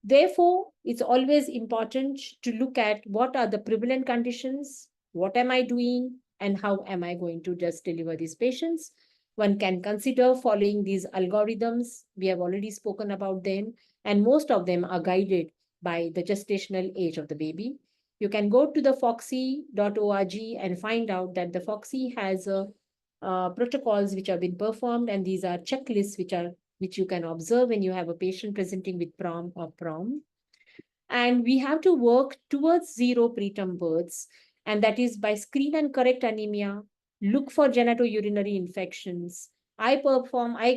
F: therefore, it's always important to look at what are the prevalent conditions, what am I doing, and how am I going to just deliver these patients. One can consider following these algorithms. We have already spoken about them, and most of them are guided by the gestational age of the baby. You can go to the foxy.org and find out that the Foxy has protocols which have been performed, and these are checklists which you can observe when you have a patient presenting with PROM or PROM. And we have to work towards zero preterm births, and that is by screen and correct anemia, look for genitourinary infections. I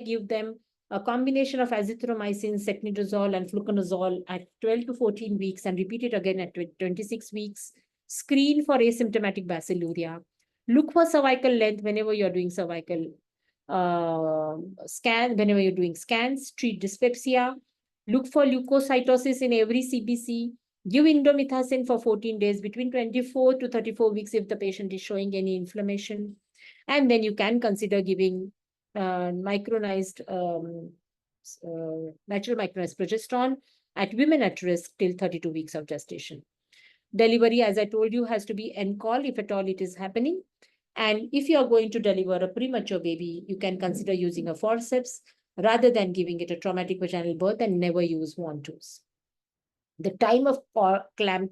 F: give them a combination of azithromycin, secnidazole, and fluconazole at 12 to 14 weeks and repeat it again at 26 weeks. Screen for asymptomatic basiluria. Look for cervical length whenever you're doing cervical whenever you're doing scans. Treat dyspepsia. Look for leukocytosis in every CBC. Give indomethacin for 14 days, between 24 to 34 weeks if the patient is showing any inflammation. And then you can consider giving natural micronized progesterone at women at risk till 32 weeks of gestation. Delivery, as I told you, has to be en-call if at all it is happening. And if you are going to deliver a premature baby, you can consider using a forceps rather than giving it a traumatic vaginal birth, and never use wantos. The time of clamping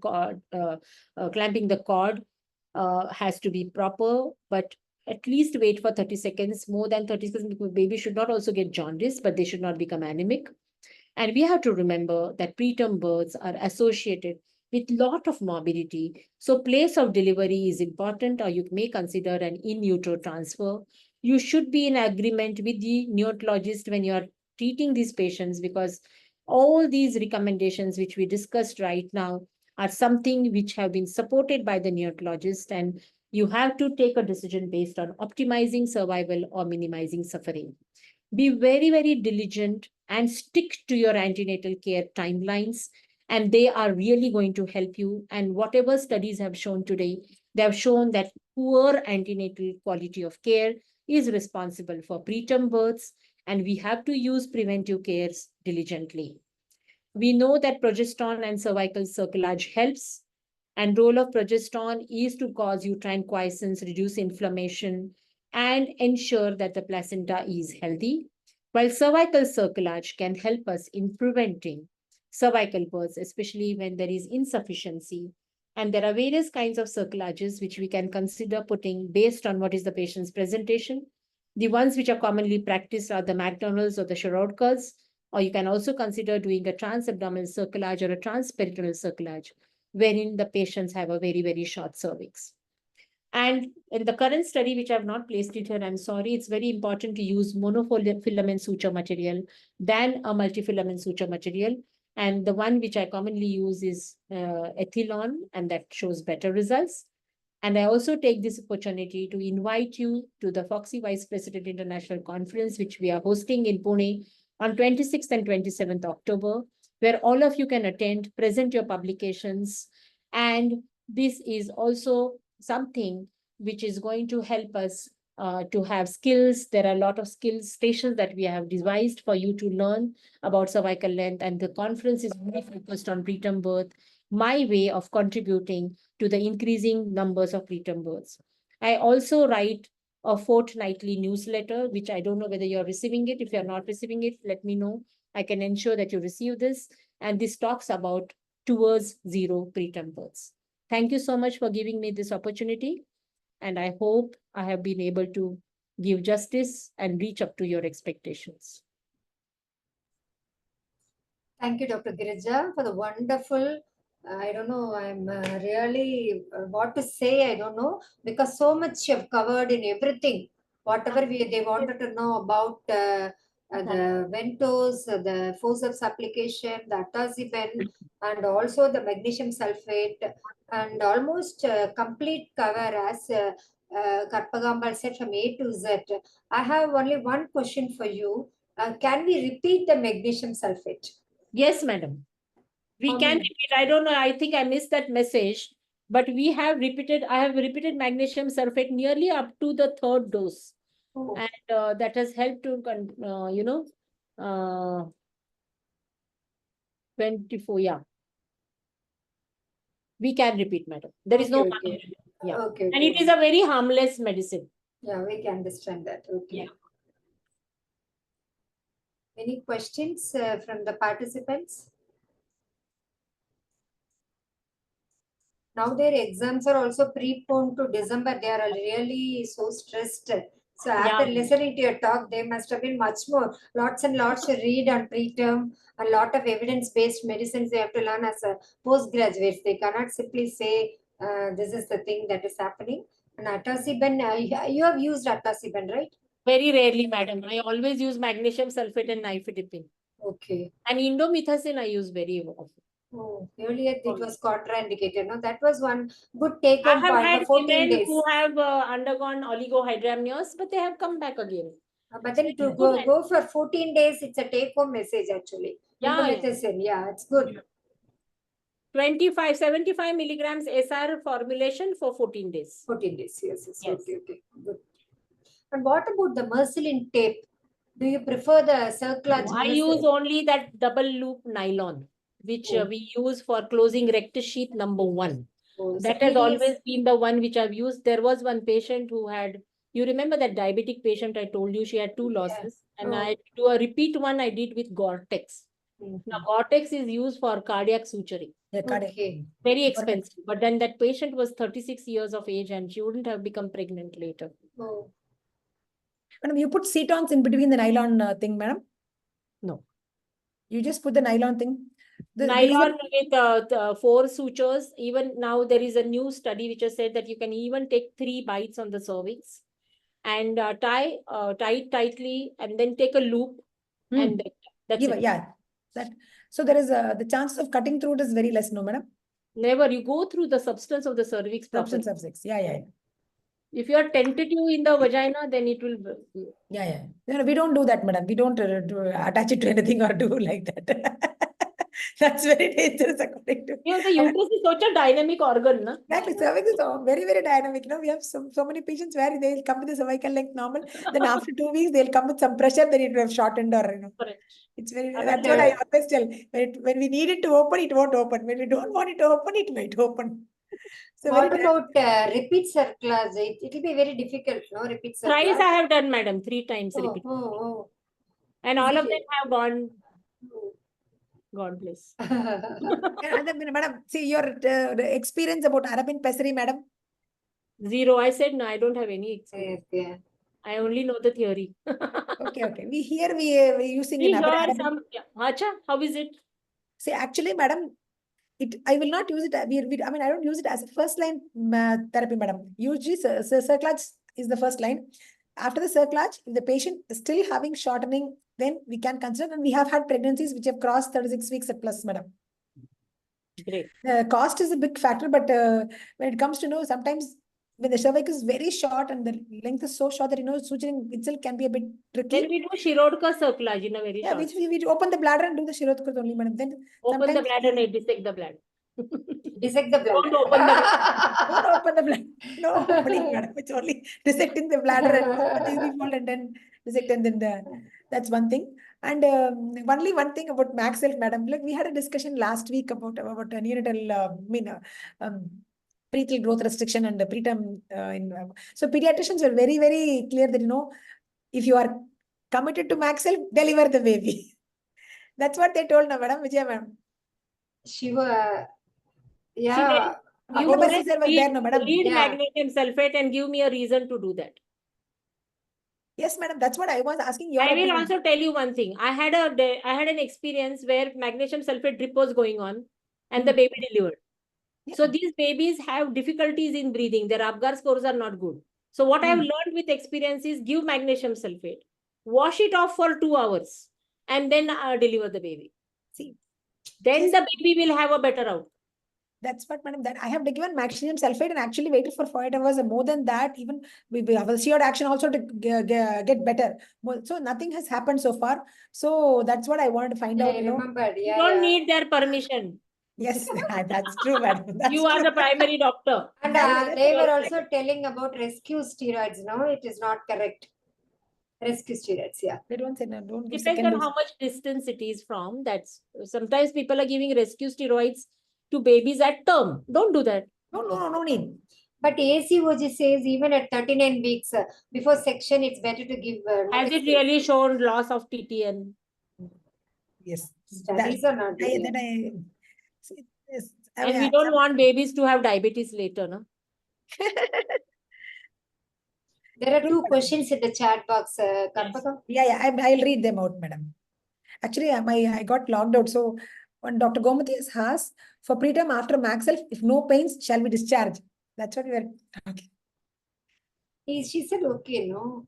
F: the cord has to be proper, but at least wait for 30 seconds. More than 30 seconds, because baby should not also get jaundice, but they should not become anemic. And we have to remember that preterm births are associated with lot of morbidity. So place of delivery is important, or you may consider an in utero transfer. You should be in agreement with the neonatologist when you are treating these patients, because all these recommendations which we discussed right now are something which have been supported by the neonatologist, and you have to take a decision based on optimizing survival or minimizing suffering. Be very, very diligent and stick to your antenatal care timelines, and they are really going to help you. And whatever studies have shown today, they have shown that poor antenatal quality of care is responsible for preterm births, and we have to use preventive cares diligently. We know that progesterone and cervical cerclage helps, and role of progesterone is to cause uterine quiescence, reduce inflammation, and ensure that the placenta is healthy, while cervical cerclage can help us in preventing cervical births, especially when there is insufficiency. And there are various kinds of cerclages which we can consider putting based on what is the patient's presentation. The ones which are commonly practiced are the McDonald's or the Shirodkas, or you can also consider doing a transabdominal cerclage or a transperitoneal cerclage, wherein the patients have a very, very short cervix. And in the current study, which I have not placed it here, I'm sorry, it's very important to use monofilament suture material than a multifilament suture material. And the one which I commonly use is Ethilon, and that shows better results. And I also take this opportunity to invite you to the Foxy Vice President International Conference, which we are hosting in Pune on 26th and 27th October, where all of you can attend, present your publications. And this is also something which is going to help us to have skills. There are a lot of skills stations that we have devised for you to learn about cervical length, and the conference is really focused on preterm birth, my way of contributing to the increasing numbers of preterm births. I also write a fortnightly newsletter, which I don't know whether you're receiving it. If you're not receiving it, let me know. I can ensure that you receive this. And this talks about towards zero preterm births. Thank you so much for giving me this opportunity. And I hope I have been able to give justice and reach up to your expectations.
B: Thank you, Dr. Girija, for the wonderful. I don't know, I'm really what to say, I don't know, because so much you have covered in everything. Whatever they wanted to know about the Ventos, the forceps application, the atazibin, and also the magnesium sulfate, and almost complete cover as Karpagambal said from A to Z. I have only one question for you. Can we repeat the magnesium sulfate?
F: Yes, madam. We can repeat. I don't know. I think I missed that message, but we have repeated. I have repeated magnesium sulfate nearly up to the 3rd dose.
B: Oh.
F: And that has helped to, 24, yeah. We can repeat, madam. There is no harm in it. Yeah.
B: Okay.
F: And it is a very harmless medicine.
B: Yeah, we can understand that. Okay.
F: Yeah.
B: Any questions from the participants? Now their exams are also preponed to December. They are really so stressed. So after listening to your talk, they must have been much more. Lots and lots to read on preterm. A lot of evidence-based medicines they have to learn as a postgraduates. They cannot simply say this is the thing that is happening. And atazibin, you have used atazibin, right?
F: Very rarely, madam. I always use magnesium sulfate and nifedipine.
B: Okay.
F: And indomethacin I use very often.
B: Oh, earlier it was contraindicated. No, that was one good take-home
F: I have
B: point
F: had
B: for 14
F: women
B: days.
F: who have undergone oligohydramnios, but they have come back again.
B: But then to go for 14 days, it's a take-home message actually.
F: Yeah,
B: Yeah, it's good.
F: 75 milligrams SR formulation for 14 days.
B: 14 days, yes. Okay, good. And what about the Mercilin tape? Do you prefer the cerclage?
F: I use only that double loop nylon, which we use for closing rectus sheath number 1. That has always been the one which I've used. There was one patient who had, you remember that diabetic patient I told you, she had 2 losses. And I do a repeat one I did with Gore-Tex. Now, Gore-Tex is used for cardiac suturing.
B: Okay.
F: Very expensive. But then that patient was 36 years of age and she wouldn't have become pregnant later.
B: Oh.
A: Madam, you put cetons in between the nylon thing, madam?
F: No.
A: You just put the nylon thing?
F: Nylon with 4 sutures. Even now there is a new study which has said that you can even take 3 bites on the cervix and tie tightly and then take a loop and that's it.
A: Yeah. So there is the chances of cutting through it is very less, no, madam?
F: Never. You go through the substance of the cervix properly.
A: Substance of sex. Yeah.
F: If you are tentative in the vagina, then it will.
A: Yeah. No, we don't do that, madam. We don't attach it to anything or do like that. That's very dangerous according to.
F: Yeah, the uterus is such a dynamic organ, na?
A: Exactly. Cervix is very, very dynamic. We have so many patients where they'll come with the cervical length normal. Then after 2 weeks, they'll come with some pressure, then it will have shortened or.
F: Correct.
A: It's very. That's what I always tell. When we need it to open, it won't open. When we don't want it to open, it might open. So
B: what about repeat cerclage? It will be very difficult, no? Repeat cerclage.
F: Thrice I have done, madam. 3 times repeat. And all of them have gone. God bless.
A: Madam, see your experience about Arabin pessary, madam?
F: 0. I said no, I don't have any experience.
B: Yeah.
F: I only know the theory.
A: Okay. We using in
F: Arabin. Acha, how is it?
A: See, actually, madam, I will not use it. I don't use it as a first line therapy, madam. Usually, cerclage is the first line. After the cerclage, if the patient is still having shortening, then we can consider, and we have had pregnancies which have crossed 36 weeks at plus, madam.
F: Great.
A: Cost is a big factor, but when it comes to sometimes when the cervix is very short and the length is so short that suturing itself can be a bit tricky.
F: Then we do Shirodka circlage in a very
A: Yeah,
F: short.
A: we open the bladder and do the Shirodkar only, madam. Then
F: Open the
A: sometimes
F: bladder and dissect the bladder.
B: Dissect the blood.
F: Don't open the bladder.
A: don't open the bladder. No, please, madam. It's only dissecting the bladder and the UV fold and then dissect and then that's one thing. And only one thing about max self, madam. Like we had a discussion last week about neonatal, prenatal growth restriction and preterm. So pediatricians were very, very clear that if you are committed to max self, deliver the baby. That's what they told, madam. Vijaya, madam.
B: Shiva,
F: See,
B: yeah.
F: then you
A: Whatever
F: wouldn't
A: Caesar was there, no, madam.
F: read
B: Yeah.
F: magnesium sulfate and give me a reason to do that.
A: Yes, madam. That's what I was asking your
F: I will
A: opinion.
F: also tell you one thing. I had an experience where magnesium sulfate drip was going on and the baby delivered. So
A: Yeah.
F: these babies have difficulties in breathing. Their Apgar scores are not good. So what I have learned with experience is give magnesium sulfate, wash it off for 2 hours, and then deliver the baby.
A: See,
F: Then the baby will have a better outcome.
A: that's what, madam, that I have given magnesium sulfate and actually waited for 5 hours and more than that, even we have a sheared action also to get better. So nothing has happened so far. So that's what I wanted to find out,
B: I remembered.
F: You
B: Yeah,
F: don't
B: yeah.
F: need their permission.
A: Yes, that's true, madam. That's
F: You are
A: true.
F: the primary doctor.
B: And
A: That's
B: they were
F: correct.
B: also telling about rescue steroids. No, it is not correct. Rescue steroids, yeah.
A: They don't say no, don't give
F: Depends
A: second
F: on
A: dose.
F: how much distance it is from. That's sometimes people are giving rescue steroids to babies at term. Don't do that.
A: No need.
B: But ACOG says even at 39 weeks before section, it's better to give.
F: Has it really shown loss of TTN?
A: Yes.
B: Studies are not there.
A: Yes,
F: And we don't want babies to have diabetes later, no?
B: There are two questions in the chat box, Karpaka.
A: Yeah, I'll read them out, madam. Actually, I got logged out. So when Dr. Gomati has asked for preterm after Maxelf, if no pains, shall we discharge? That's what we were talking.
B: She said, okay, no.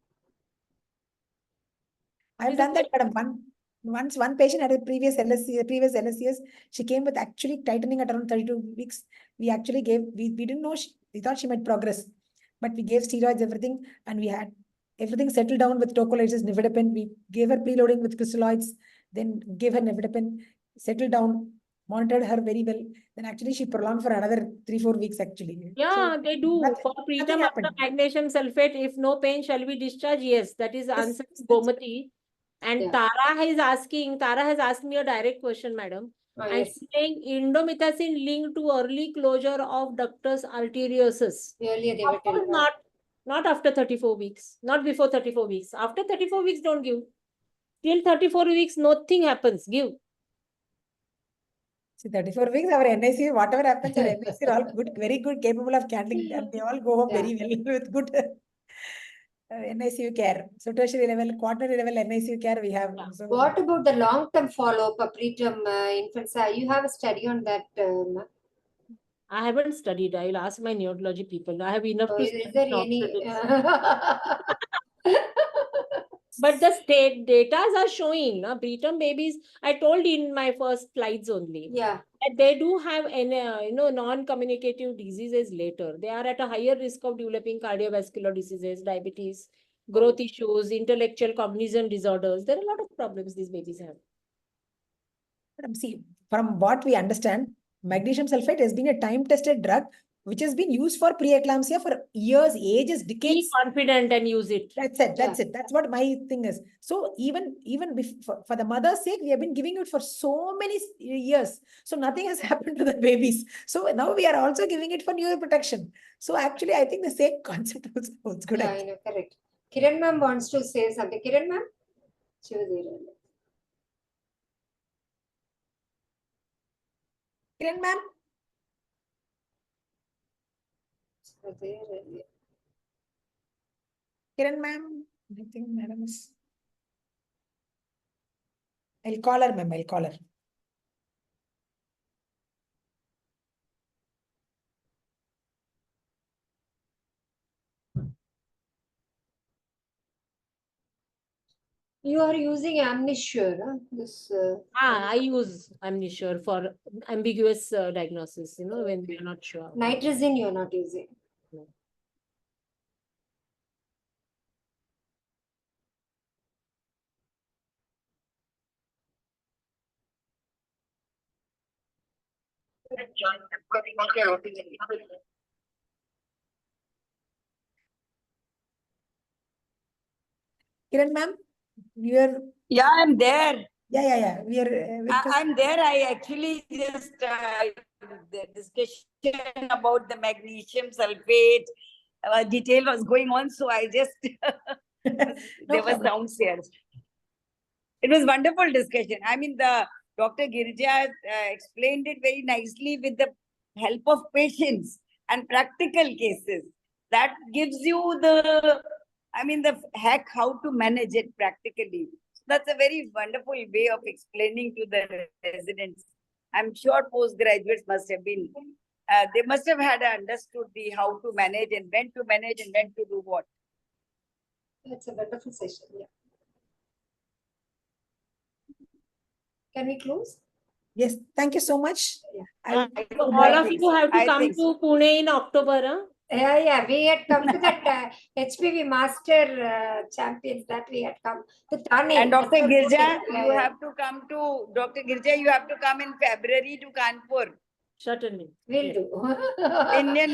A: I've done that, madam. Once one patient had a previous LSCS, she came with actually tightening at around 32 weeks. We actually gave, we didn't know, we thought she might progress, but we gave steroids, everything, and we had everything settled down with tocolysis, nifedipine. We gave her preloading with crystalloids, then gave her nifedipine, settled down, monitored her very well. Then actually she prolonged for another 3-4 weeks actually.
F: Yeah,
A: So
F: they do.
A: nothing,
F: For
A: nothing
F: preterm after
A: happened.
F: magnesium sulfate, if no pain, shall we discharge? Yes, that is the
A: Yes,
F: answer to
A: that's-
F: Gomati. And
B: Yeah.
F: Tara has asked me a direct question, madam. And
B: Yes,
F: she's saying indomethacin linked to early closure of ductus arteriosus.
B: earlier they were
F: Of course
B: telling.
F: not after 34 weeks, not before 34 weeks. After 34 weeks, don't give. Till 34 weeks, nothing happens. Give.
A: See, 34 weeks, our NIC, whatever happens, our NIC are all good, very good, capable of handling, and they all go home very well with good NICU care. So tertiary level, quaternary level NICU care we have.
F: Yeah.
A: So
B: What about the long-term follow-up of preterm infants? You have a study on that.
F: I haven't studied. I'll ask my neurology people. I have enough to
B: Is
F: study
B: there
F: in
B: any?
F: obstetrics. But the state data are showing, preterm babies, I told in my first slides only,
B: Yeah.
F: that they do have non-communicative diseases later. They are at a higher risk of developing cardiovascular diseases, diabetes, growth issues, intellectual cognizant disorders. There are a lot of problems these babies have.
A: madam, see, from what we understand, magnesium sulfate has been a time-tested drug which has been used for preeclampsia for years, ages,
F: Be
A: decades.
F: confident and use it.
A: That's it. That's it. That's what my thing is. So even for the mother's sake, we have been giving it for so many years. So nothing has happened to the babies. So now we are also giving it for neuroprotection. So actually, I think the same concept also holds good.
B: Yeah, I know, correct. Kiran ma'am wants to say something. Kiran ma'am? She was there earlier.
A: Kiran ma'am,
B: She was there earlier.
A: Kiran ma'am, I think madam is. I'll call her, ma'am. I'll call her.
B: You are using Amnisure, huh?
F: I use Amnisure for ambiguous diagnosis, when we are not sure.
B: Nitrazine you're not using.
F: No.
A: Kiran ma'am, we are,
E: Yeah, I'm there.
A: yeah. We are
E: I'm there. I actually just the discussion about the magnesium sulfate detail was going on, so I just there was
A: problem.
E: downstairs. It was wonderful discussion. I mean, the Dr. Girija explained it very nicely with the help of patients and practical cases. That gives you the hack how to manage it practically. That's a very wonderful way of explaining to the residents. I'm sure postgraduates must have been, they must have had understood the how to manage and when to do what.
B: It's a wonderful session. Yeah. Can we close?
A: Yes, thank you so much.
B: Yeah.
F: All of you have to come to Pune in October. Huh?
B: Yeah. We had come to that HPV Master Champions that we had come to Thane.
E: And Dr. Girija,
B: Yeah,
E: you have to come to Dr. Girija. You have to come in February to Kanpur.
F: Certainly.
B: We'll do.
E: Indian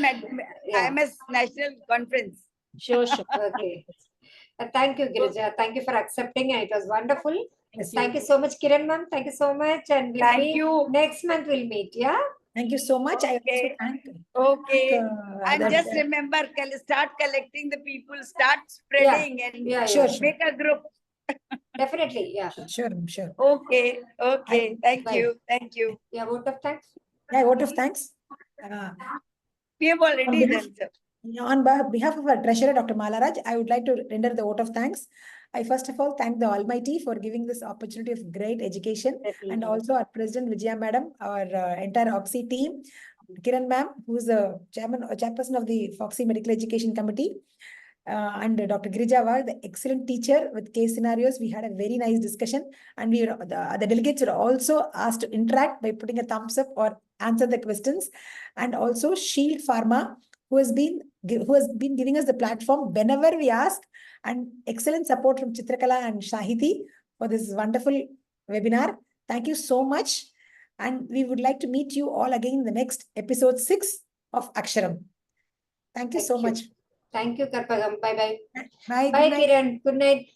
B: Yeah.
E: IMS National Conference.
F: Sure.
B: Okay. Thank you, Girija. Thank you for accepting. It was wonderful.
A: Yes,
B: Thank you so much, Kiran ma'am. Thank you so much. And we'll
E: Thank
B: meet
E: you.
B: next month. We'll meet. Yeah.
A: thank you so much. I also
E: Okay.
A: thank.
E: Okay. And
A: that-
E: just remember, start collecting the people, start spreading and
A: Sure.
E: make a group.
B: Definitely. Yeah.
A: Sure.
E: Okay. Thank
B: Bye.
E: you. Thank you.
B: Yeah. Vote of thanks.
A: Yeah, vote of thanks.
E: We have already
A: behalf-
E: done so.
A: On behalf of our treasurer, Dr. Malaraj, I would like to render the vote of thanks. I first of all thank the Almighty for giving this opportunity of great education, and also our President Vijaya Madam, our entire Oxy team, Kiran ma'am, who is the chairperson of the Foxy Medical Education Committee, and Dr. Girija, the excellent teacher with case scenarios. We had a very nice discussion, and the delegates were also asked to interact by putting a thumbs up or answer the questions, and also Shield Pharma, who has been giving us the platform whenever we ask, and excellent support from Chitrakala and Shahiti for this wonderful webinar. Thank you so much. And we would like to meet you all again in the next episode 6 of Aksharam. Thank you so much.
B: Thank you, Karpagam. Bye-bye.
A: Bye.
B: Bye, Kiran. Good night.